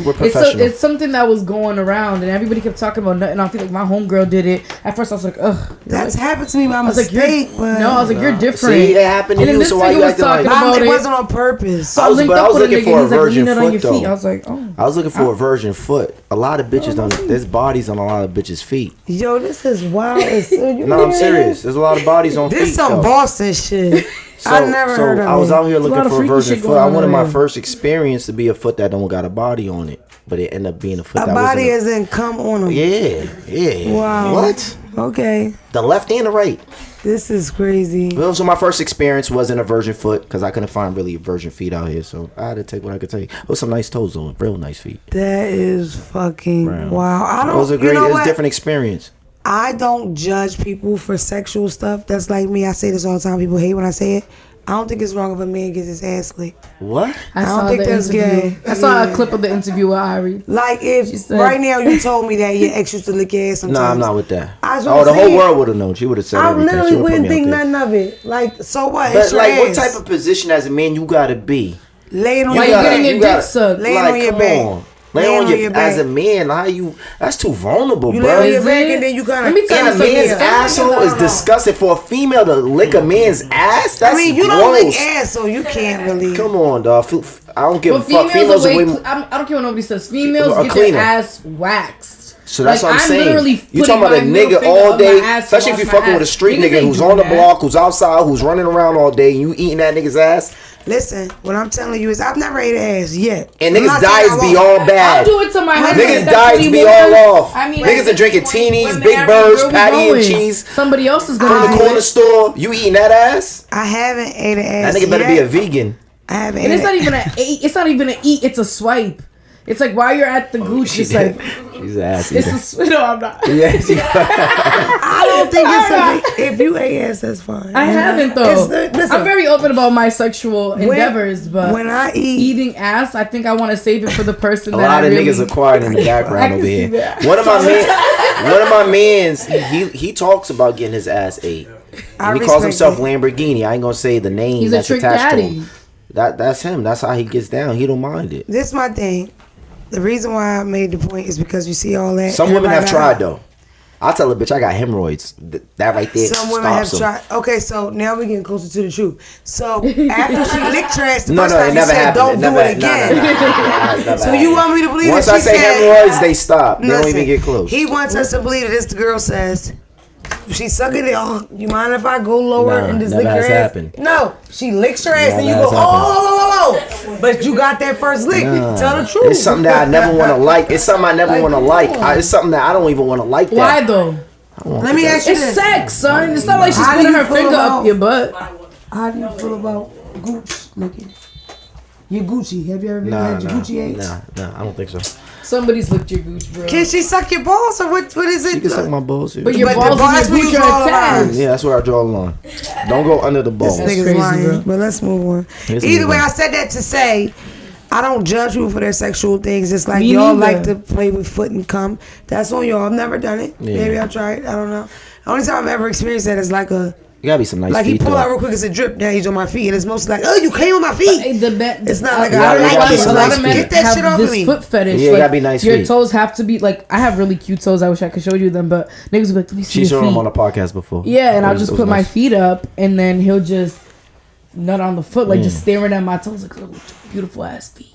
We're professional. It's something that was going around, and everybody kept talking about nutting. I feel like my homegirl did it. At first, I was like, ugh. That's happened to me by mistake. I was like, you're different. See, it happened to you. So why you acting like it wasn't on purpose? So I was looking for a virgin foot though. I was like, oh. I was looking for a virgin foot. A lot of bitches don't. There's bodies on a lot of bitches' feet. Yo, this is wild. No, I'm serious. There's a lot of bodies on feet. This some Boston shit. I never heard of it. I was out here looking for a virgin foot. I wanted my first experience to be a foot that don't got a body on it, but it ended up being a foot that body hasn't come on them. Yeah. Wow. What? Okay. The left and the right. This is crazy. Well, so my first experience wasn't a virgin foot because I couldn't find really virgin feet out here, so I had to take what I could take. With some nice toes on, real nice feet. That is fucking wow. It was a great, it was a different experience. I don't judge people for sexual stuff. That's like me. I say this all the time. People hate when I say it. I don't think it's wrong if a man gets his ass licked. What? I don't think that's gay. I saw a clip of the interview with Ari. Like if right now you told me that your ex used to lick your ass sometimes. No, I'm not with that. The whole world would have known. She would have said everything. I literally wouldn't think nothing of it. Like, so what? But like, what type of position as a man you gotta be? Laying on your back. Getting your dick sucked. Laying on your back. Lay on your back. As a man, how you? That's too vulnerable, you bro. Lay on your back and then you gotta. And a man's asshole is disgusting. For a female to lick a man's ass, that's you gross. don't lick ass, so you can't really. Come on, dog. I don't give a fuck. Females are way. I don't care what nobody says. Females get their ass waxed. So that's what I'm saying. Literally you talking about a nigga all day, especially if you fucking with a street nigga who's on the block, who's outside, who's running around all day, and you eating that nigga's ass. Listen, what I'm telling you is I've never ate ass yet. And niggas' diets be all bad. I'll do it to my husband. Niggas' diets be all off. I mean, niggas are drinking teenies, Big Birds, patty and cheese. Somebody else is going from the corner store. You eating that ass? I haven't ate an ass. That nigga better be a vegan. I haven't. And it's not even an eat. It's a swipe. It's like while you're at the Gucci, it's like she's an ass. No, I'm not. Yes, I don't think it's if you ate ass, that's fine. I haven't though. Listen, I'm very open about my sexual endeavors, but when I eating ass, I think I want to save it for the person. A lot of niggas are quiet in the background over here. One of my mans, he talks about getting his ass ate. And he calls himself Lamborghini. I ain't gonna say the name. He's that's a trick attached daddy. to him. That's him. That's how he gets down. He don't mind it. This is my thing. The reason why I made the point is because you see all that. Some women have tried though. I'll tell a bitch I got hemorrhoids. That right there. Some women have tried. Okay, so now we're getting closer to the truth. So after she licked your ass the first time, you said don't do it again. So you want me to believe once that she I say said hemorrhoids, they stop. They don't even get close. He wants us to believe that this girl says. She sucking it. Oh, you mind if I go lower and just lick your ass? Happened. No, she licks your ass and you go, oh. But you got that first lick. Tell the truth. It's something that I never want to like. It's something I never want to like. It's something that I don't even want to like. That. Why though? Let me ask you this. It's sex, son. It's not like she's putting her finger up your butt. How do you feel about Gucci licking? Your Gucci. Have you ever had your Gucci eggs? Nah, I don't think so. Somebody's licked your gooch, bro. Can she suck your balls or what is it? She can suck my balls. Yeah. But your balls and your gooch are attached. Yeah, that's where I draw the line. Don't go under the balls. This nigga's lying, bro. But let's move on. Either way, I said that to say I don't judge people for their sexual things. It's like y'all like to play with foot and cum. That's on y'all. I've never done it. Yeah. Maybe I'll try it. I don't know. The only time I've ever experienced that is like a... You gotta be some nice like feet. Like he pull out real quick, it's a drip. Now he's on my feet, and it's mostly like, oh, you came on my feet. It's not like I like it. A lot of men get that shit off this of me. foot fetish. Yeah, like, gotta be nice your feet. toes have to be like. I have really cute toes. I wish I could show you them, but niggas be like, let me see your feet. She's shown them on the podcast before. Yeah, and I'll just put my feet up, and then he'll just nut on the foot, like just staring at my toes, like little beautiful ass feet.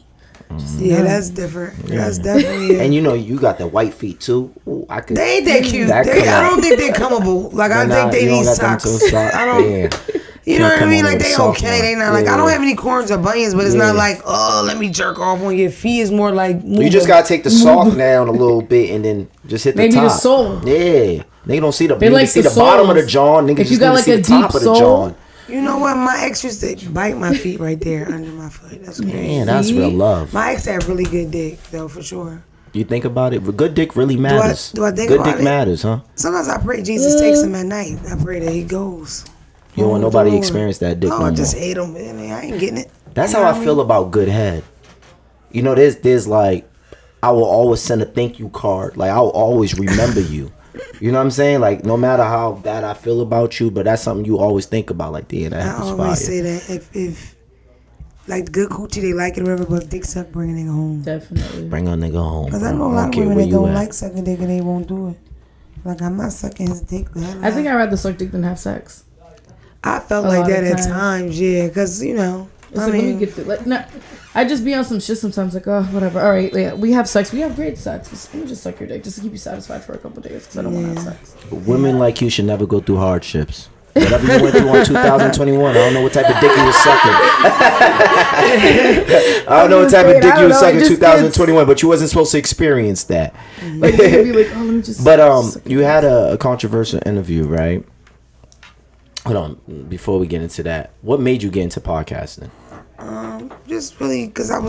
Yeah, that's different. Yeah. That's definitely it. And you know, you got the white feet too. Ooh, I could. They ain't that cute. I don't think they're comable. Like I think they need socks. I don't. Yeah. You know what I mean? Like they okay. They not like I don't have any corns or bunions, but it's not like let me jerk off on your feet. It's more like you just gotta take the sock down a little bit and then just hit the top. Maybe the sole. Yeah, they don't see the. They like see the bottom of the jaw. Niggas if just you got like see a the deep top of the sole. jaw. You know what? My ex used to bite my feet right there under my foot. That's crazy. Man, that's real love. My ex had really good dick, though, for sure. You think about it? Good dick really matters. Do I think good about dick it? matters, huh? Sometimes I pray Jesus takes him at night. I pray that he goes. You don't want nobody experience that dick no more. I just hate him. Man. I ain't getting it. That's how I feel about good head. You know, there's like, I will always send a thank you card. Like, I will always remember you. You know what I'm saying? Like, no matter how bad I feel about you, but that's something you always think about. Like, damn, that was fire. I always say that if like good coochie, they like it or whatever, but if dick suck, bring a nigga home. Definitely. Bring a nigga home. Because I know a lot of women that don't like sucking dick and they won't do it. Like, I'm not sucking his dick. I think I'd rather suck dick than have sex. I felt like that at times, yeah. Because, you know, I mean, let me get like, no, I just be on some shit sometimes, like, oh, whatever. All right, yeah, we have sex. We have great sex. Let me just suck your dick just to keep you satisfied for a couple days because I don't want to have sex. Women like you should never go through hardships. Whatever you went through in 2021, I don't know what type of dick you was sucking. I don't know what type of dick you was sucking in 2021, but you wasn't supposed to experience that. Like, be like, oh, let me just. But you had a controversial interview, right? Hold on, before we get into that, what made you get into podcasting? Just really because I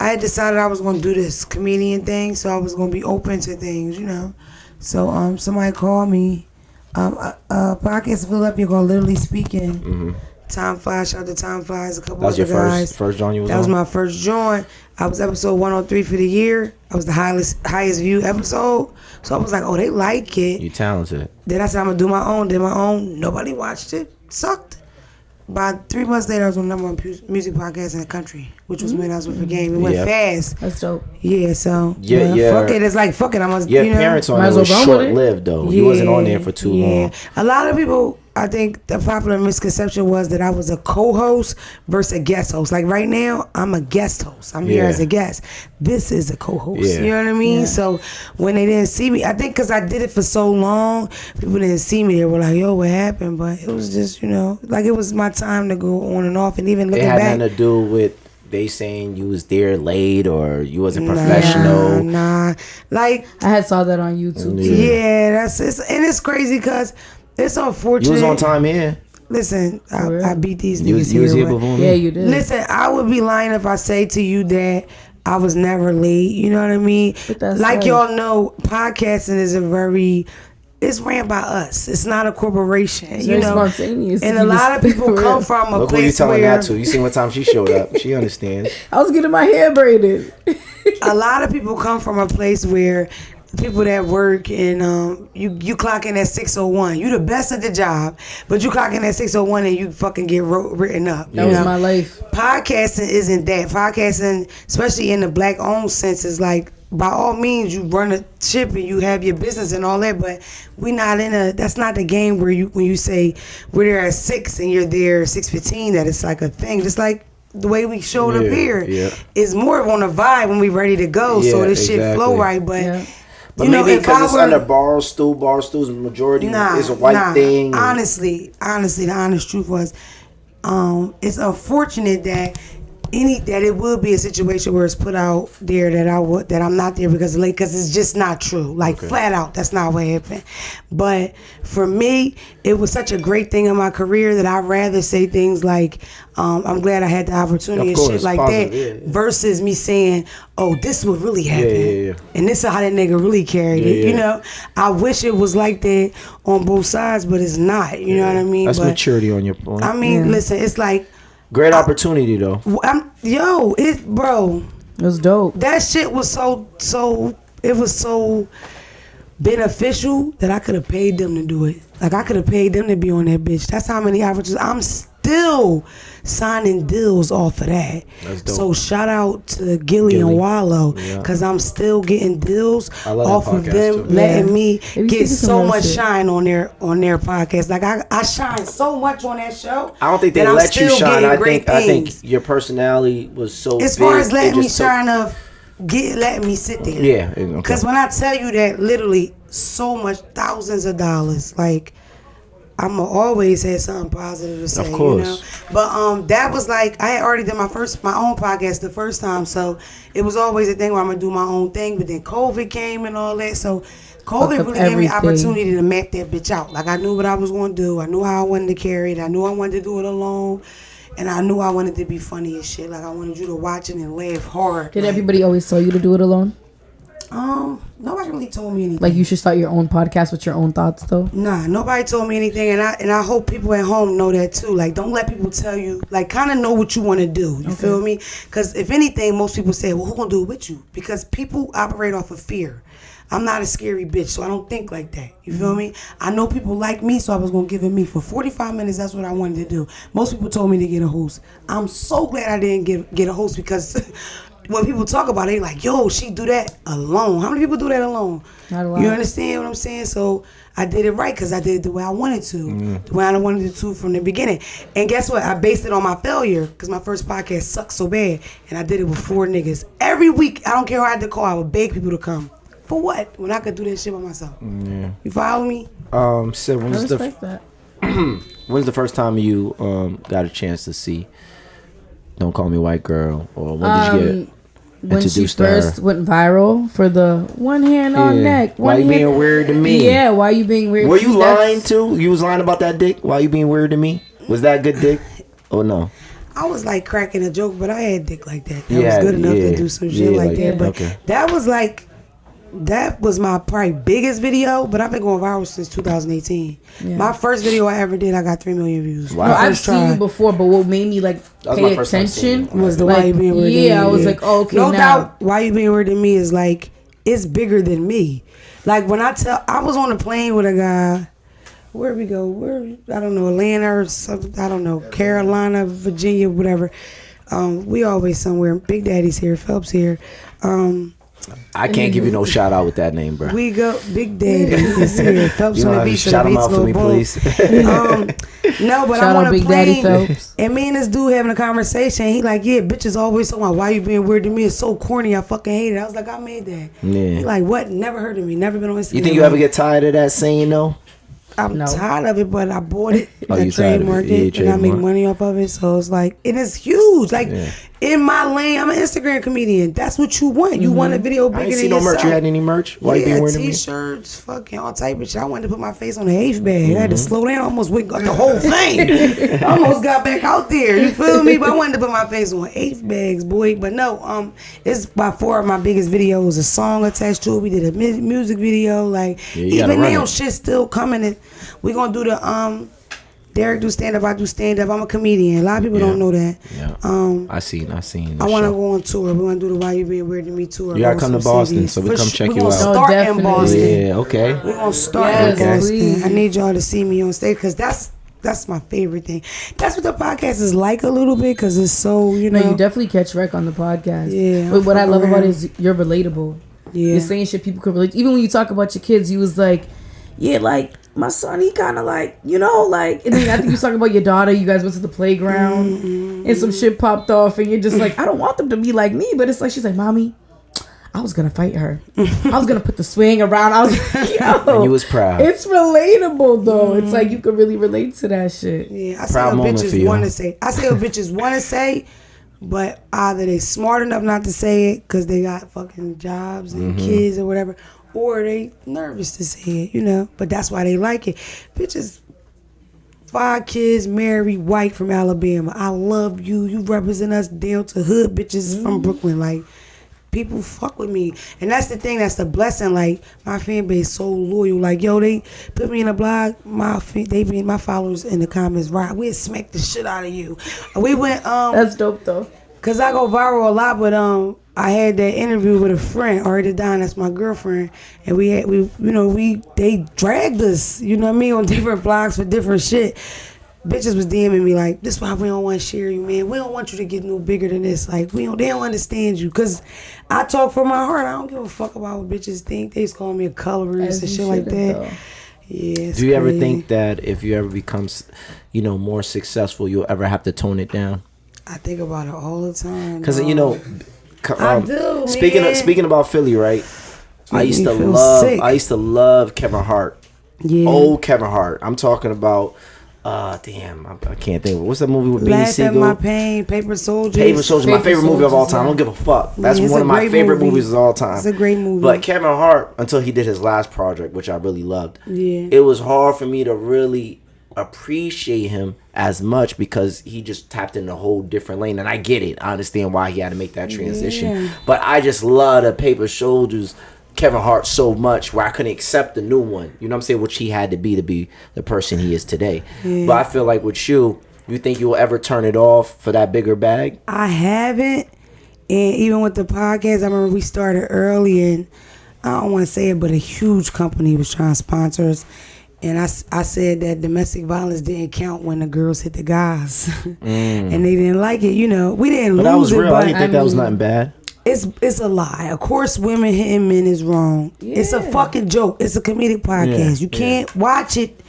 had decided I was going to do this comedian thing, so I was going to be open to things, you know. So somebody called me, a podcast in Philadelphia called Literally Speaking. Mm-hmm. Time Flies, shout out to Time Flies, a couple other guys. That was your first joint you was on? That was my first joint. I was episode 103 for the year. I was the highest view episode. So I was like, oh, they like it. You talented. Then I said, I'm going to do my own. Did my own. Nobody watched it. Sucked. By 3 months later, I was on the #1 music podcast in the country, which was when I was with the game. It went fast. That's dope. Yeah, so fuck it. It's like, fuck it. I must, parents on there was short-lived, though. You wasn't on there for too long. A lot of people, I think the popular misconception was that I was a co-host versus a guest host. Like right now, I'm a guest host. I'm here as a guest. This is a co-host. Yeah. You know what I mean? Yeah. So when they didn't see me, I think because I did it for so long, people didn't see me. They were like, yo, what happened? But it was just, like it was my time to go on and off. And even looking back. It had nothing to do with they saying you was there late or you wasn't professional. Nah. Like I had saw that on YouTube. Yeah, it's crazy because it's unfortunate. You was on time here. Listen, I beat these niggas you was here before me. Yeah, you did. Listen, I would be lying if I say to you that I was never late. You know what I mean? Like y'all know, podcasting is it's ran by us. It's not a corporation. It's very spontaneous. And a lot of people come from a Look place who you telling where... that to. You seen what time she showed up. She understands. I was getting my hair braided. A lot of people come from a place where people that work and you clock in at 6:01. You the best at the job, but you clock in at 6:01 and you fucking get written up. That was my life. Podcasting isn't that. Podcasting, especially in the black owned sense, is like by all means, you run a ship and you have your business and all that, but we not in a. That's not the game where when you say we're there at 6 and you're there 6:15. That it's like a thing. Just like the way we showed up here is more on a vibe when we ready to go. So this shit flow right, but. But maybe because it's under Barstool's majority is a white thing. Honestly, the honest truth was, it's unfortunate that it would be a situation where it's put out there that I'm not there because it's just not true. Like flat out, that's not what happened. But for me, it was such a great thing in my career that I'd rather say things like, I'm glad I had the opportunity and shit like that, versus me saying, oh, this is what really happened. And this is how that nigga really carried it. You know, I wish it was like that on both sides, but it's not. You know what I mean? That's maturity on your point. I mean, listen, it's like, great opportunity though. It was dope. That shit was so it was so beneficial that I could have paid them to do it. Like I could have paid them to be on that bitch. That's how many opportunities. I'm still signing deals off of that. That's dope. So shout out to Gilly and Wallow because I'm still getting deals off of them letting me get so much shine on their podcast. Like I shine so much on that show. I don't think they let you shine. I think your personality was so as far as letting me shine letting me sit there. Yeah. Because when I tell you that literally so much thousands of dollars, like I'ma always have something positive to say, of course. You know. But that was like I had already done my own podcast the first time, so it was always a thing where I'm gonna do my own thing. But then COVID came and all that, so COVID really gave me opportunity to map that bitch out. Like I knew what I was gonna do. I knew how I wanted to carry it. I knew I wanted to do it alone. And I knew I wanted to be funny as shit. Like I wanted you to watch it and laugh hard. Did everybody always tell you to do it alone? Nobody really told me anything. Like you should start your own podcast with your own thoughts though? Nah, nobody told me anything, and I hope people at home know that too. Like don't let people tell you, like kind of know what you want to do. You feel me? Because if anything, most people say, well, who gonna do it with you? Because people operate off of fear. I'm not a scary bitch, so I don't think like that. You feel me? I know people like me, so I was gonna give it me for 45 minutes. That's what I wanted to do. Most people told me to get a host. I'm so glad I didn't get a host because when people talk about it, they like, yo, she do that alone. How many people do that alone? Not a lot. You understand what I'm saying? So I did it right because I did it the way I wanted to, the way I wanted it to from the beginning. And guess what? I based it on my failure because my first podcast sucked so bad, and I did it with 4 niggas. Every week, I don't care who I had to call, I would beg people to come. For what? When I could do that shit by myself. Yeah. You follow me? So when's the first time you got a chance to see Don't Call Me White Girl? Or when did you get when she first went viral for the one hand on neck. Why you being weird to me? Yeah, why you being weird? Were you lying too? You was lying about that dick? Why you being weird to me? Was that good dick? Or no? I was like cracking a joke, but I had dick like that. That was good enough to do some shit like that. But that was my probably biggest video, but I've been going viral since 2018. Yeah. My first video I ever did, I got 3 million views. Wow. No, I've seen you before, but what made me like pay attention was the Why You Being Weird to Me. Yeah, I was like, oh, okay, no doubt, Why You Being Weird to Me is like, it's bigger than me. Like when I was on a plane with a guy, where'd we go? I don't know, Atlanta or something, I don't know, Carolina, Virginia, whatever. We always somewhere. Big Daddy's here, Phelps here. I can't give you no shout out with that name, bro. We go, Big Daddy is here. Phelps on the beach. Shout him out for me, please. No, but I'm on a plane, and me and this dude having a conversation. He like, yeah, bitches always talking about why you being weird to me. It's so corny. I fucking hate it. I was like, I made that. Yeah. He like, what? Never heard of me. Never been on Instagram. You think you ever get tired of that saying though? I'm tired of it, but I bought it. I trademarked it, and I make money off of it. So it's like, and it's huge. Like in my lane, I'm an Instagram comedian. That's what you want. You want a video bigger than yourself. I ain't see no merch. You had any merch? Why you being wearing t-shirts, fucking all type of shit. I wanted to put my face on the 8th bag. I had to slow down. Almost got the whole thing. I almost got back out there. You feel me? But I wanted to put my face on 8th bags, boy. But no, it's by far of my biggest videos. A song attached to it. We did a music video. Like even now, shit's still coming. We gonna do the Derek do stand up, I do stand up. I'm a comedian. A lot of people don't know that. Yeah. I seen. I want to go on tour. We want to do the Why You Being Weird to Me tour. You gotta come to Boston, so we come check you out. We're gonna start in Boston. Yeah, okay. We're gonna start in Boston. I need y'all to see me on stage because that's my favorite thing. That's what the podcast is like a little bit because it's so, you know. No, you definitely catch wreck on the podcast. Yeah. But what I love about it is you're relatable. You're saying shit people could relate. Even when you talk about your kids, you was like, yeah, like my son, he kind of like, you know, like. And then I think you was talking about your daughter. You guys went to the playground, and some shit popped off, and you're just like, I don't want them to be like me, but it's like she's like, mommy, I was gonna fight her. I was gonna put the swing around. I was like, yo. And you was proud. It's relatable though. It's like you could really relate to that shit. Yeah, I see what bitches want to say. I see what bitches want to say, but either they smart enough not to say it because they got fucking jobs and kids or whatever, or they nervous to say it, you know. But that's why they like it. Bitches, 5 kids, married, white from Alabama. I love you. You represent us down to hood bitches from Brooklyn. Like, people fuck with me, and that's the thing. That's the blessing. Like, my fan base so loyal. Like, yo, they put me in a blog. My followers in the comments. Right, we'll smack the shit out of you. We went. That's dope though. Cause I go viral a lot, but I had that interview with a friend, Ari Don, that's my girlfriend, and they dragged us. You know what I mean, on different blogs for different shit. Bitches was DMing me like, this why we don't want to share you, man. We don't want you to get no bigger than this. Like, they don't understand you. Because I talk from my heart. I don't give a fuck about what bitches think. They just call me a colorist and shit like that. Though. Yeah. Do you ever think that if you ever become, more successful, you'll ever have to tone it down? I think about it all the time. Because, I do, speaking about Philly, right? I used to love Kevin Hart. Yeah. Old Kevin Hart. I'm talking about... damn, I can't think. What's that movie with Beanie Siegel? My Pain, Paper Soldiers. Paper Soldiers, my favorite movie of all time. I don't give a fuck. That's one of my favorite movies of all time. It's a great movie. But Kevin Hart, until he did his last project, which I really loved, yeah, it was hard for me to really appreciate him as much because he just tapped in a whole different lane. And I get it. I understand why he had to make that transition. Yeah. But I just love the Paper Soldiers Kevin Hart so much where I couldn't accept the new one. You know what I'm saying? Which he had to be the person he is today. Yeah. But I feel like with you think you'll ever turn it off for that bigger bag? I haven't. And even with the podcast, I remember we started early, and I don't want to say it, but a huge company was trying to sponsor us. And I said that domestic violence didn't count when the girls hit the guys. And they didn't like it. You know, we didn't lose it. But that was real. I didn't think that was nothing bad. It's a lie. Of course, women hitting men is wrong. Yeah. It's a fucking joke. It's a comedic podcast. You can't watch it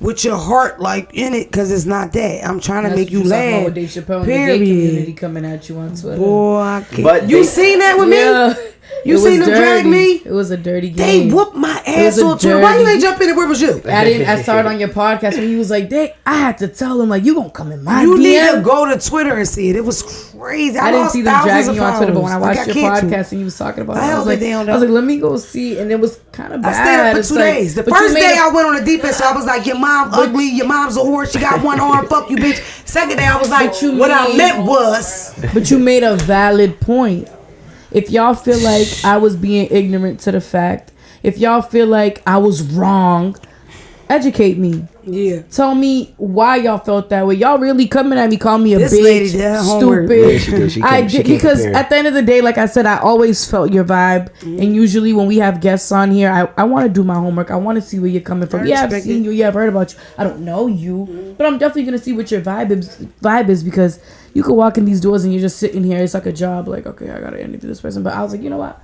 with your heart like in it because it's not that. I'm trying to make you laugh. With Dave Chappelle and the gay community coming at you on Twitter. Boy, I can't. But you seen that with me? You seen them drag me? It was a dirty game. They whooped my ass on Twitter. Why you ain't jump in it? Where was you? I saw it on your podcast when he was like, I had to tell him, like, you gonna come in my DM. You need to go to Twitter and see it. It was crazy. I didn't see them dragging you on Twitter, but when I watched your podcast and you was talking about it, I was like, let me go see. And it was kind of bad. I stayed up for 2 days. The first day I went on the defense, so I was like, your mom ugly, your mom's a whore, she got one arm, fuck you, bitch. Second day I was like, what I meant was. But you made a valid point. If y'all feel like I was being ignorant to the fact, if y'all feel like I was wrong, educate me. Yeah. Tell me why y'all felt that way. Y'all really coming at me, calling me a this bitch, lady did stupid. Yeah, she did because at the end of the day, like I said, I always felt your vibe. And usually when we have guests on here, I want to do my homework. I want to see where you're coming from. Yeah, I've seen you. Yeah, I've heard about you. I don't know you, but I'm definitely gonna see what your vibe is because you could walk in these doors and you're just sitting here. It's like a job. Like, okay, I gotta interview this person. But I was like, you know what?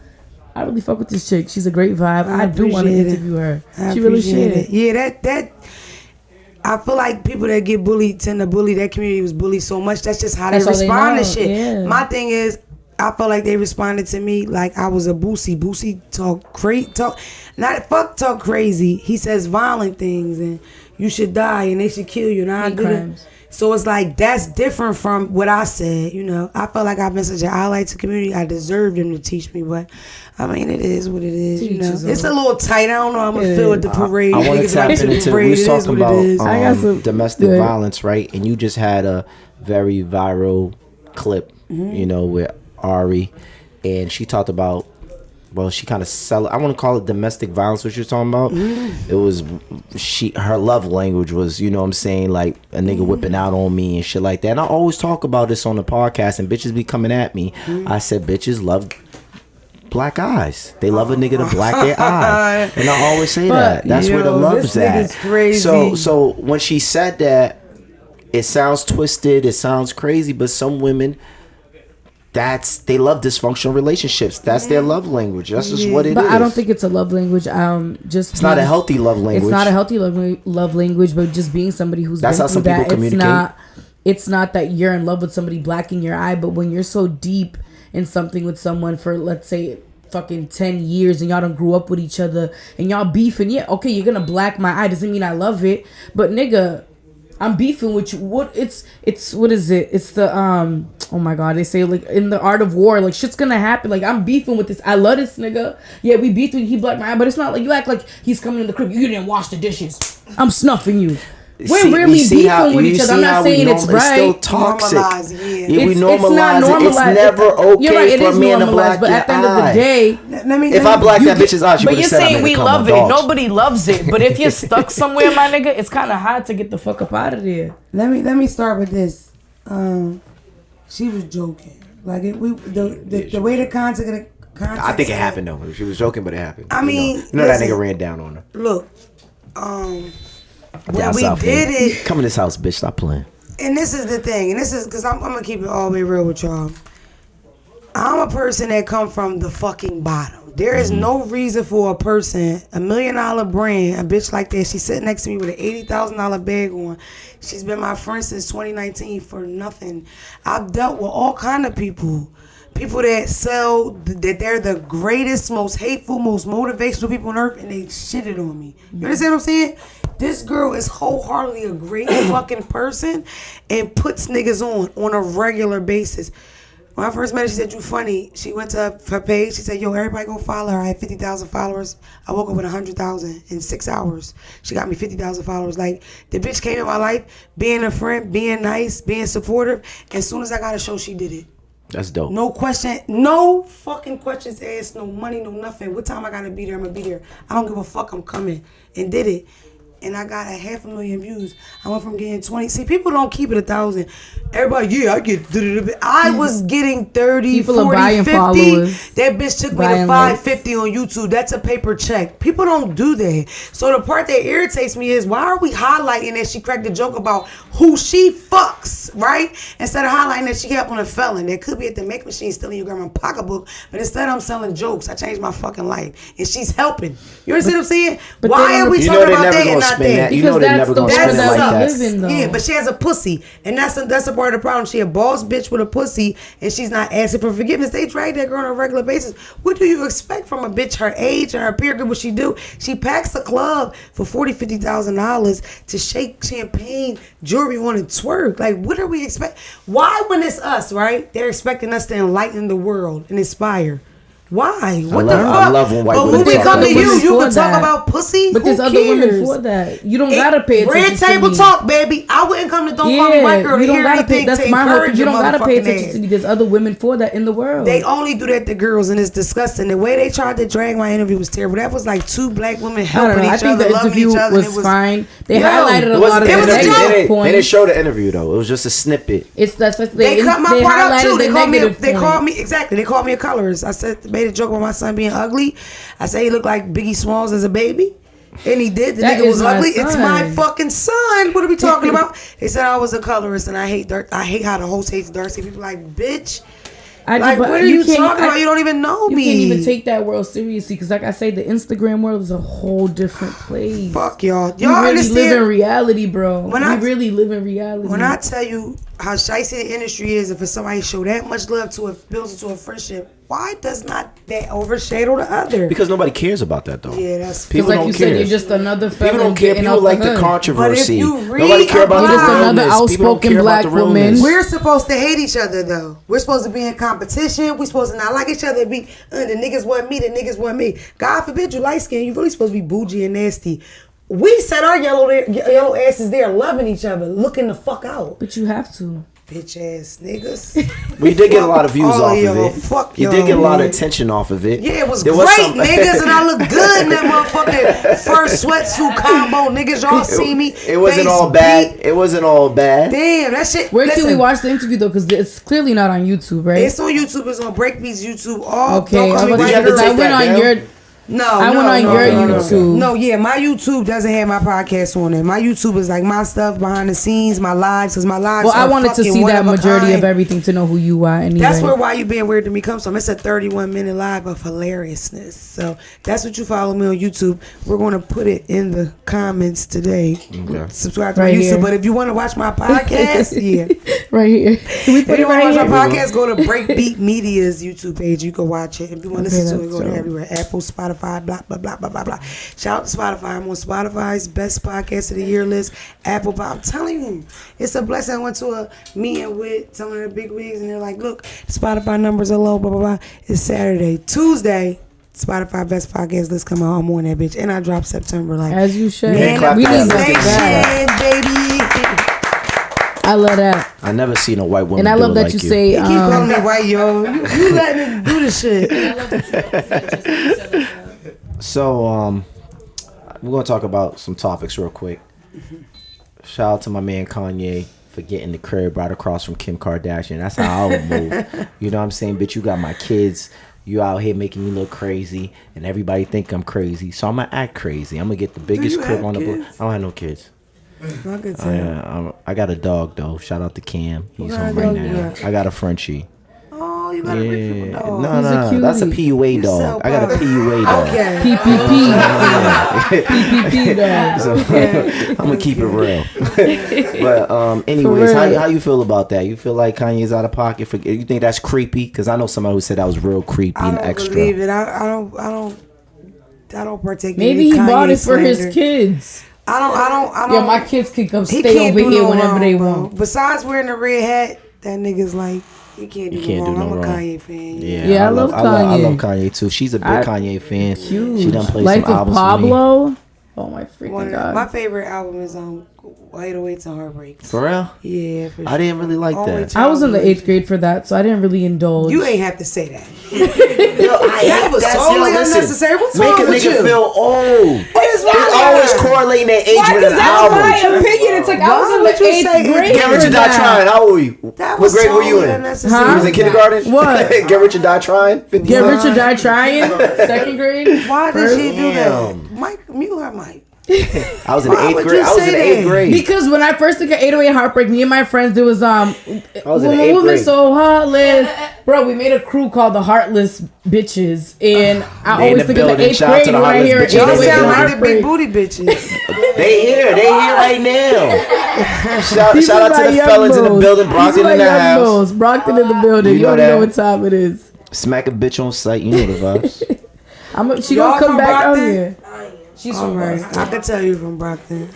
I really fuck with this chick. She's a great vibe. I do want to interview her. She really should. Yeah, that. I feel like people that get bullied tend to bully. That community was bullied so much. That's just how they respond to shit. Yeah. My thing is, I felt like they responded to me like I was a Boosie. Boosie talk crazy. He says violent things and you should die and they should kill you. And I do crimes. So it's like that's different from what I said. You know, I felt like I've been such an ally to the community. I deserved them to teach me, but I mean, it is what it is. You know, it's a little tight. I don't know. I'm gonna feel with the parade. I want to tap into. We was talking about domestic violence, right? And you just had a very viral clip, you know, with Ari, and she talked about. Well, she kind of I want to call it domestic violence. What you're talking about? It was her love language was, you know what I'm saying, like a nigga whipping out on me and shit like that. And I always talk about this on the podcast, and bitches be coming at me. I said bitches love black eyes. They love a nigga to black their eye, and I always say that. That's where the love's at. Crazy. So when she said that, it sounds twisted. It sounds crazy, but some women. they love dysfunctional relationships. That's their love language. That's just what it is. But I don't think it's a love language. It's not a healthy love language. It's not a healthy love language, but just being somebody who's that's how some people communicate. It's not that you're in love with somebody black in your eye, but when you're so deep in something with someone for, let's say, fucking 10 years and y'all done grew up with each other and y'all beefing, okay, you're gonna black my eye, doesn't mean I love it, but nigga, I'm beefing with you. What it's what is it? It's the oh my god, they say like in the art of war, like shit's gonna happen. Like I'm beefing with this. I love this nigga. Yeah, we beefing. He blacked my eye, but it's not like you act like he's coming in the crib. You didn't wash the dishes. I'm snuffing you. We're really beefing with each other. I'm not saying it's right. It's still toxic. We normalize it's not normalized. It's never okay you're right, it for is me to black but at the end of the day, if I black that bitch's eye, she would have said I'm gonna come. But you're saying we love it. Nobody loves it. But if you're stuck somewhere, my nigga, it's kind of hard to get the fuck up out of there. Let me start with this. She was joking. Like the way the context. I think it happened though. She was joking, but it happened. I mean, you know that nigga ran down on her. Look, when we did it, come in this house, bitch. Stop playing. And this is the thing, and this is because I'm gonna keep it all the way real with y'all. I'm a person that come from the fucking bottom. There is no reason for a person, $1 million brand, a bitch like that. She's sitting next to me with an $80,000 bag on. She's been my friend since 2019 for nothing. I've dealt with all kind of people. People that sell that they're the greatest, most hateful, most motivational people on earth, and they shitted on me. You understand what I'm saying? This girl is wholeheartedly a great fucking person and puts niggas on a regular basis. When I first met her, she said, you funny. She went to her page. She said, yo, everybody go follow her. I had 50,000 followers. I woke up with 100,000 in 6 hours. She got me 50,000 followers. Like, the bitch came in my life, being a friend, being nice, being supportive. As soon as I got a show, she did it. That's dope. No question, no fucking questions asked, no money, no nothing. What time I gotta be there, I'm gonna be there. I don't give a fuck, I'm coming. And did it. And I got 500,000 views. I went from getting 20. See, people don't keep it 1,000. Everybody, yeah, I get. I was getting 30, people 40, 50. Followers. That bitch took me to 550 on YouTube. That's a paper check. People don't do that. So the part that irritates me is why are we highlighting that she cracked a joke about who she fucks, right? Instead of highlighting that she helped on a felon. That could be at the make machine stealing your grandma's pocketbook. But instead I'm selling jokes. I changed my fucking life. And she's helping. You understand what I'm saying? Why are we talking about that and not that? You know they're never gonna spend it like that. Yeah, but she has a pussy, and that's a part of the problem. She a boss bitch with a pussy, and she's not asking for forgiveness. They drag that girl on a regular basis. What do you expect from a bitch her age and her peer group? What she do? She packs the club for $40,000-$50,000 to shake champagne, jewelry on, and twerk. Like, what are we expect? Why, when it's us, right? They're expecting us to enlighten the world and inspire. Why? What the fuck? I love when white women talk about you can talk about pussy. But there's other women for that. You don't gotta pay attention. Red table talk, baby. I wouldn't come to Don't Call Me White Girl to hear anything to encourage. You don't gotta pay attention to me. There's other women for that in the world. They only do that to girls, and it's disgusting. The way they tried to drag my interview was terrible. That was like two black women helping each other, loving each other. I think the interview was fine. They highlighted a lot of negative points. They didn't show the interview though. It was just a snippet. They cut my part out too. They called me exactly. They called me a colorist. I said made a joke about my son being ugly. I say he looked like Biggie Smalls as a baby, and he did. The nigga was ugly. It's my fucking son. What are we talking about? They said I was a colorist, and I hate how the host hates dark-skinned people. Like, bitch. Like, what are you talking about? You don't even know me. You can't even take that world seriously because, like I say, the Instagram world is a whole different place. Fuck y'all. Y'all really understand? Live in reality, bro. We really live in reality. When I tell you how shicey the industry is, and for somebody to show that much love to it, builds into a friendship, why does not that overshadow the other? Because nobody cares about that, though. Yeah, that's people like don't you care. said, you're just another felon. People don't care. People like the controversy. Nobody care about the just another outspoken black woman. We're supposed to hate each other, though. We're supposed to be in competition. We're supposed to not like each other. Be the niggas want me. The niggas want me. God forbid you light skin. You really supposed to be bougie and nasty. We set our yellow asses there, loving each other, looking the fuck out. But you have to. Bitch ass niggas. We did get a lot of views off of it. Fuck you did get a lot of attention off of it. Yeah, it was great, niggas, and I look good in that motherfucking first sweatsuit combo. Niggas, y'all see me. It wasn't all bad. It wasn't all bad. Damn, that shit. Where can we watch the interview though? Because it's clearly not on YouTube, right? It's on YouTube. It's on Breakbeats YouTube. Okay, I went on your. No, I went on your YouTube. No, yeah, my YouTube doesn't have my podcast on it. My YouTube is like my stuff behind the scenes, my lives, because my lives. Well, I wanted to see that majority of everything to know who you are. Anyway. That's where Why You Being Weird to Me comes from. It's a 31-minute live of hilariousness. So that's what you follow me on YouTube. We're going to put it in the comments today. Okay. Subscribe to my YouTube. Here. But if you want to watch my podcast, right here. Can we put it right here? If you want to watch my podcast, go to Breakbeat Media's YouTube page. You can watch it. If you want to listen to it, go to everywhere. Apple, Spotify, blah, blah, blah, blah, blah, blah. Shout out to Spotify. I'm on Spotify's best podcast of the year list. Apple, I'm telling you, it's a blessing. I went to a meeting with some of the big wigs, and they're like, look, Spotify numbers are low, blah, blah, blah. It's Saturday. Tuesday, Spotify best podcast list come out. I'm on that bitch. And I dropped September. Like, as you should. We need that, baby. I love that. I never seen a white woman. And I love that you say. Keep calling me white, yo. You letting me do this shit. So, we're gonna talk about some topics real quick. Shout out to my man Kanye for getting the crib right across from Kim Kardashian. That's how I would move. You know what I'm saying? Bitch, you got my kids. You out here making me look crazy, and everybody think I'm crazy. So I'm gonna act crazy. I'm gonna get the biggest crib on the block. I don't have no kids. I got a dog though. Shout out to Cam. He's home right now. I got a Frenchie. Oh, you got a big dog. No, that's a PUA dog. I got a PUA dog. Okay. PPP dog. So, I'm gonna keep it real. But anyways, how you feel about that? You feel like Kanye's out of pocket? You think that's creepy? Because I know somebody who said that was real creepy and extra. I don't believe it. I don't partake. Maybe he bought it for his kids. I don't. Yeah, my kids can come stay over here whenever they want. Besides wearing a red hat, that nigga's like, he can't do no wrong. I'm a Kanye fan. Yeah, I love Kanye. I love Kanye too. She's a big Kanye fan. Huge. She done played Life some albums of Pablo. Oh my freaking God. My favorite album is 808s and Heartbreaks. For real? Yeah, for sure. I didn't really like that. I was in the 8th grade for that, so I didn't really indulge. You ain't have to say that. That was totally unnecessary. What's make wrong a with nigga you? feel old. It's always correlating their age with an album. That's my opinion. It's like I was in the 8th grade. Get Rich or Die Trying. How old were you? What grade were you in? Huh? You was in kindergarten? What? Get Rich or Die Trying? Get Rich or Die Trying? 2nd grade? Why did she do that? Mike, mute her mic. I was in 8th grade. I was in 8th grade. Because when I first took an 808 Heartbreak, me and my friends, there was I was in 8th woman grade. so heartless. Bro, we made a crew called the Heartless Bitches, and I always think of the 8th grade when I hear 808 Heartbreak. Big booty bitches. They here right now. Shout out to the fellas in the building. Brockton in the house. Brockton in the building. You already know what time it is. Smack a bitch on sight. You know the vibes. She gonna come back out here. She's from Brockton. I can tell you from Brockton.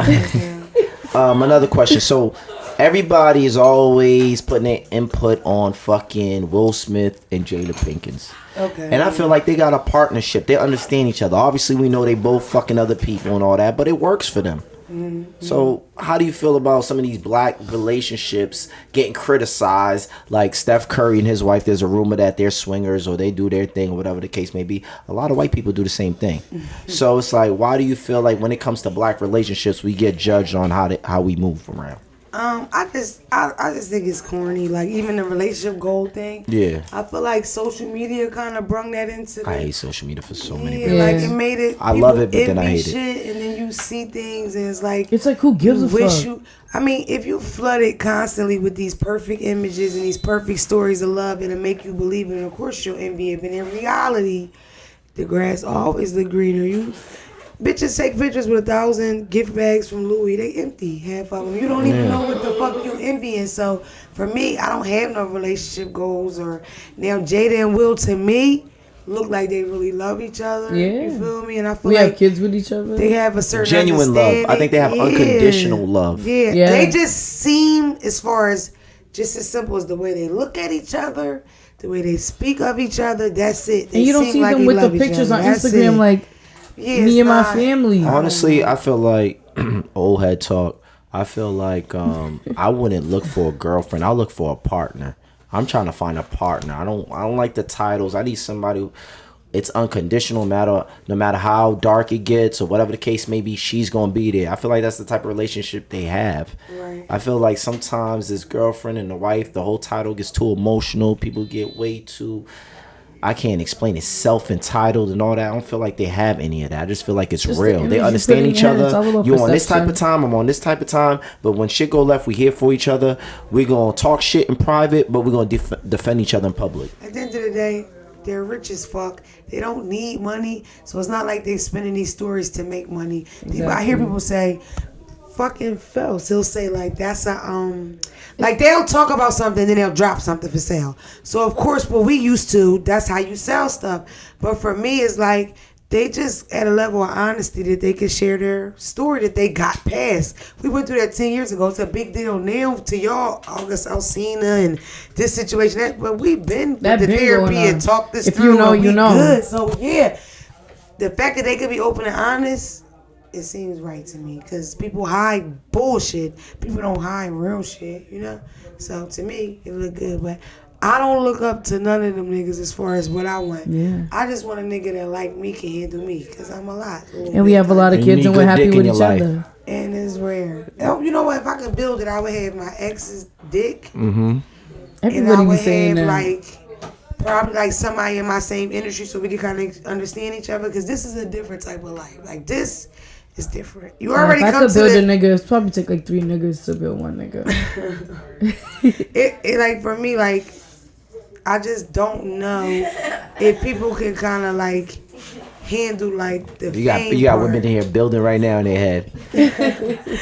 Another question. So everybody is always putting their input on fucking Will Smith and Jada Pinkins. Okay. And I feel like they got a partnership. They understand each other. Obviously, we know they both fucking other people and all that, but it works for them. Mm-hmm. So how do you feel about some of these black relationships getting criticized? Like Steph Curry and his wife, there's a rumor that they're swingers or they do their thing or whatever the case may be. A lot of white people do the same thing. So it's like, why do you feel like when it comes to black relationships, we get judged on how we move around? I just think it's corny. Like even the relationship goal thing. Yeah. I feel like social media kind of brung that into. I hate social media for so many people. Like it made it. I love it, but then I hate it. And then you see things, and it's like who gives a fuck? I mean, if you flood it constantly with these perfect images and these perfect stories of love, it'll make you believe it. And of course, you'll envy it. But in reality, the grass always look greener. Bitches take pictures with 1,000 gift bags from Louis. They empty, half of them. You don't even know what the fuck you envying. So for me, I don't have no relationship goals. Or now Jada and Will, to me, look like they really love each other. Yeah. You feel me? And I feel we like have kids with each other. They have a certain genuine love. I think they have unconditional love. Yeah. They just seem, as far as just as simple as the way they look at each other, the way they speak of each other. That's it. They and you don't see them with the pictures on Instagram like. Yeah, me and my family. Honestly, I feel like old head talk. I feel like I wouldn't look for a girlfriend. I'll look for a partner. I'm trying to find a partner. I don't like the titles. I need somebody who it's unconditional, no matter how dark it gets or whatever the case may be, she's gonna be there. I feel like that's the type of relationship they have. Right. I feel like sometimes this girlfriend and the wife, the whole title gets too emotional. People get way too I can't explain it, self-entitled and all that. I don't feel like they have any of that. I just feel like it's just real. They understand each other. You on this type of time, I'm on this type of time. But when shit go left, we here for each other. We're going to talk shit in private, but we're going to defend each other in public. At the end of the day, they're rich as fuck. They don't need money. So it's not like they're spinning these stories to make money. Exactly. I hear people say, fucking Phelps. He'll say like, that's a, like they'll talk about something, then they'll drop something for sale. So of course, what we used to, that's how you sell stuff. But for me, it's like they just at a level of honesty that they can share their story that they got past. We went through that 10 years ago. It's a big deal now to y'all, August Alsina and this situation. But we've been with the therapy and talked this through. If you know, you know. Good. So yeah, the fact that they could be open and honest, it seems right to me, because people hide bullshit. People don't hide real shit, you know? So to me, it look good. But I don't look up to none of them niggas as far as what I want. Yeah. I just want a nigga that like me can handle me, because I'm a lot. And we have a lot of kids and we're happy with each other. And it's rare. You know what? If I could build it, I would have my ex's dick. Mm-hmm. And I would have like probably like somebody in my same industry so we can kind of understand each other, because this is a different type of life. Like this. It's different. You already come to if I could build a nigga, it's probably take like 3 niggas to build one nigga. it like for me, like I just don't know if people can kind of like handle like the you got women in here building right now in their head.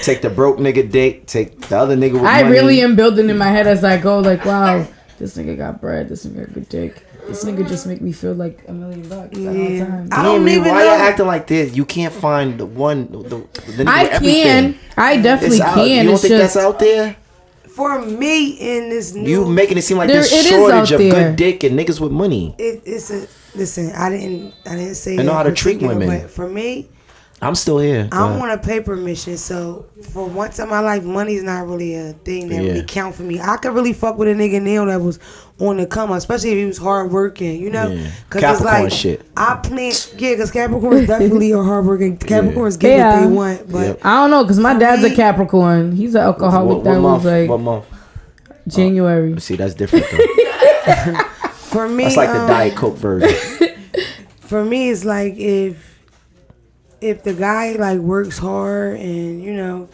Take the broke nigga dick, take the other nigga with money. I really am building in my head as I go, like, wow, this nigga got bread, this nigga got good dick. This nigga just make me feel like $1 million at all times. I don't even know. Why you acting like this? You can't find the one. The I can. I definitely can. You don't think that's out there? For me, in this new, you making it seem like there's shortage of good dick and niggas with money. Listen. I didn't say. I know how to treat women. But for me, I'm still here. I'm on a paper mission, so for once in my life, money's not really a thing that really count for me. I could really fuck with a nigga now that was on the come up, especially if he was hard working, you know? Cause Capricorn it's like, shit. I plan, because Capricorns definitely are hard working. Capricorns get what they want, but I don't know, because my dad's a Capricorn. He's an alcoholic. What month? January. See, that's different though. For me, that's like the Diet Coke version. For me, it's like if the guy like works hard and, you know,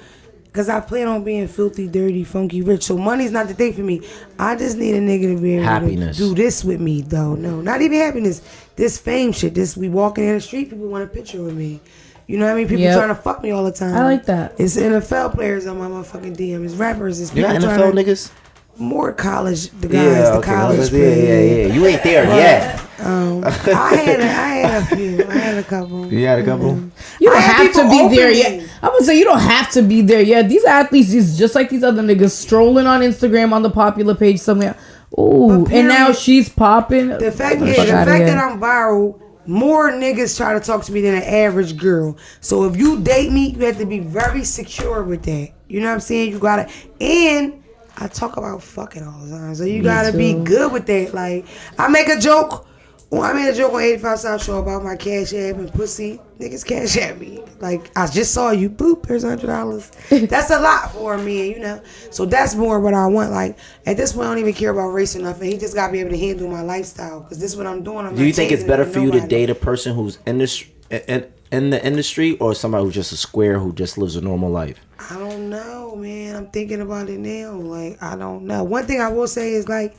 because I plan on being filthy, dirty, funky, rich. So money's not the thing for me. I just need a nigga to be able to do this with me, though. No, not even happiness. This fame shit. This we walking in the street, people want a picture with me. You know what I mean? People trying to fuck me all the time. I like that. It's NFL players on my motherfucking DM. It's rappers. It's people NFL niggas? More college, the guys, the college players. Yeah. You ain't there yet. I had a few. I had a couple. You had a couple? You don't have to be there yet. I would say you don't have to be there yet. These athletes is just like these other niggas strolling on Instagram on the popular page somewhere. Ooh, and now she's popping. The fact that I'm viral, more niggas try to talk to me than an average girl. So if you date me, you have to be very secure with that. You know what I'm saying? You gotta, and I talk about fucking all the time, so you gotta be good with that. Like, I made a joke on 85 South Show about my cash app and pussy. Niggas cash at me. Like, I just saw you, boop, here's $100. That's a lot for me, you know? So that's more what I want. Like, at this point, I don't even care about race or nothing. He just gotta be able to handle my lifestyle, because this is what I'm doing. Do you think it's better for you to date a person who's in the industry, or somebody who's just a square who just lives a normal life? I don't know, man. I'm thinking about it now. Like, I don't know. One thing I will say is, like,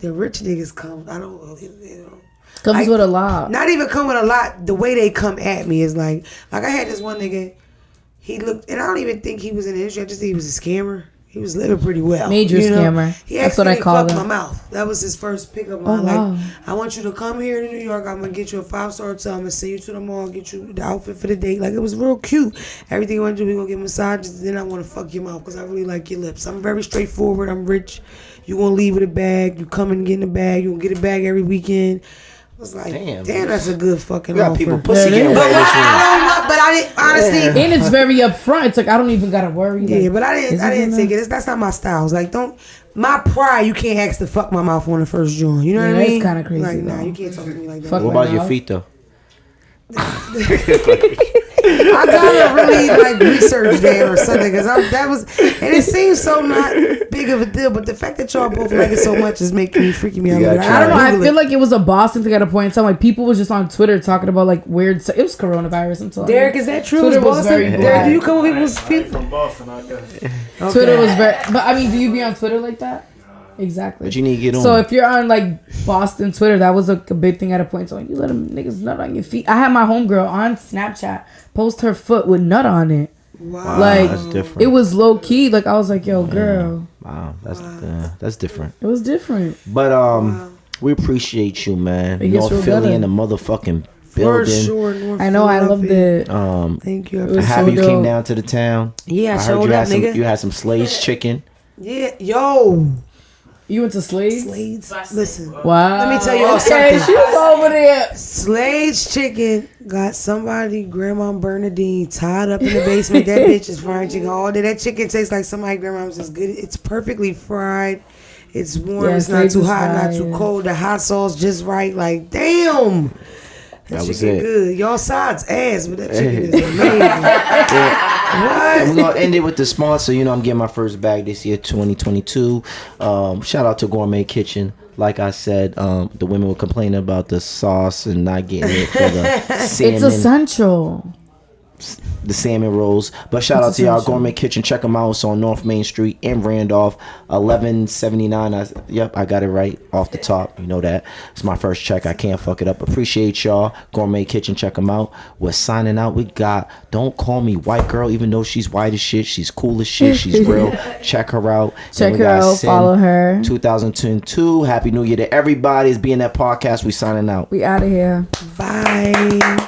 the rich niggas come. I don't, you know. Comes with a lot. Not even come with a lot. The way they come at me is like I had this one nigga. He looked, and I don't even think he was in the industry. I just think he was a scammer. He was living pretty well. Major scammer. That's what I call him. My mouth. That was his first pickup line. Like, I want you to come here to New York. I'm gonna get you a 5-star hotel. I'm gonna send you to the mall, get you the outfit for the date. Like, it was real cute. Everything you want to do, we gonna get massages. Then I want to fuck your mouth because I really like your lips. I'm very straightforward. I'm rich. You gonna leave with a bag. You come and get in the bag. You gonna get a bag every weekend. I was like, damn, that's a good fucking offer. People pussy getting away but I didn't, honestly. And it's very upfront. It's like, I don't even gotta worry. Yeah, but I didn't take it. That's not my style. It's like, my pride, you can't ask to fuck my mouth on the first joint. You know what I mean? That's kind of crazy. Like, nah, you can't talk to me like that. What about your feet, though? I gotta really like research that or something because that was, and it seems so not big of a deal. But the fact that y'all both like it so much is freaking me out. I don't know. I feel like it was a Boston thing at a point in time. Like people was just on Twitter talking about like weird. It was coronavirus. I'm telling Derek, is that true? Twitter was very Derek, do you come with people's feet? From Boston, I guess. Okay. Twitter was very. But I mean, do you be on Twitter like that? Exactly. But you need to get on. So if you're on like Boston Twitter, that was like a big thing at a point. So you let them niggas nut on your feet. I had my homegirl on Snapchat post her foot with nut on it. Wow. Like that's different. it was low key. Like I was like, yo, girl. Wow, that's different. It was different. But we appreciate you, man. North Philly in the motherfucking building. For sure. I know. I loved it. Thank you. I'm happy you came down to the town. Yeah, I heard showed up, nigga. You had some Slade's chicken. Yeah, yo. You went to Slade's? Listen. Wow. Let me tell you all something. She was over there. Slade's chicken got somebody, Grandma Bernadine, tied up in the basement. That bitch is frying chicken all day. That chicken tastes like somebody grandma's is good. It's perfectly fried. It's warm. Yeah, it's not too hot, fried, not too cold. The hot sauce just right. Like, damn. That was chicken it. good. Y'all sides ass, but that chicken is amazing. What? And we're gonna end it with the sponsor. You know, I'm getting my first bag this year, 2022. Shout out to Gourmet Kitchen. Like I said, the women were complaining about the sauce and not getting it for the salmon. It's essential. The salmon rolls. But shout out to y'all, Gourmet Kitchen. Check them out. It's on North Main Street in Randolph, 1179. Yep, I got it right off the top. You know that. It's my first check. I can't fuck it up. Appreciate y'all. Gourmet Kitchen. Check them out. We're signing out. We got Don't Call Me White Girl, even though she's white as shit. She's cool as shit. She's real. Check her out. Check her out. Follow her. 2022. Happy New Year to everybody. It's BNF Podcast. We signing out. We out of here. Bye.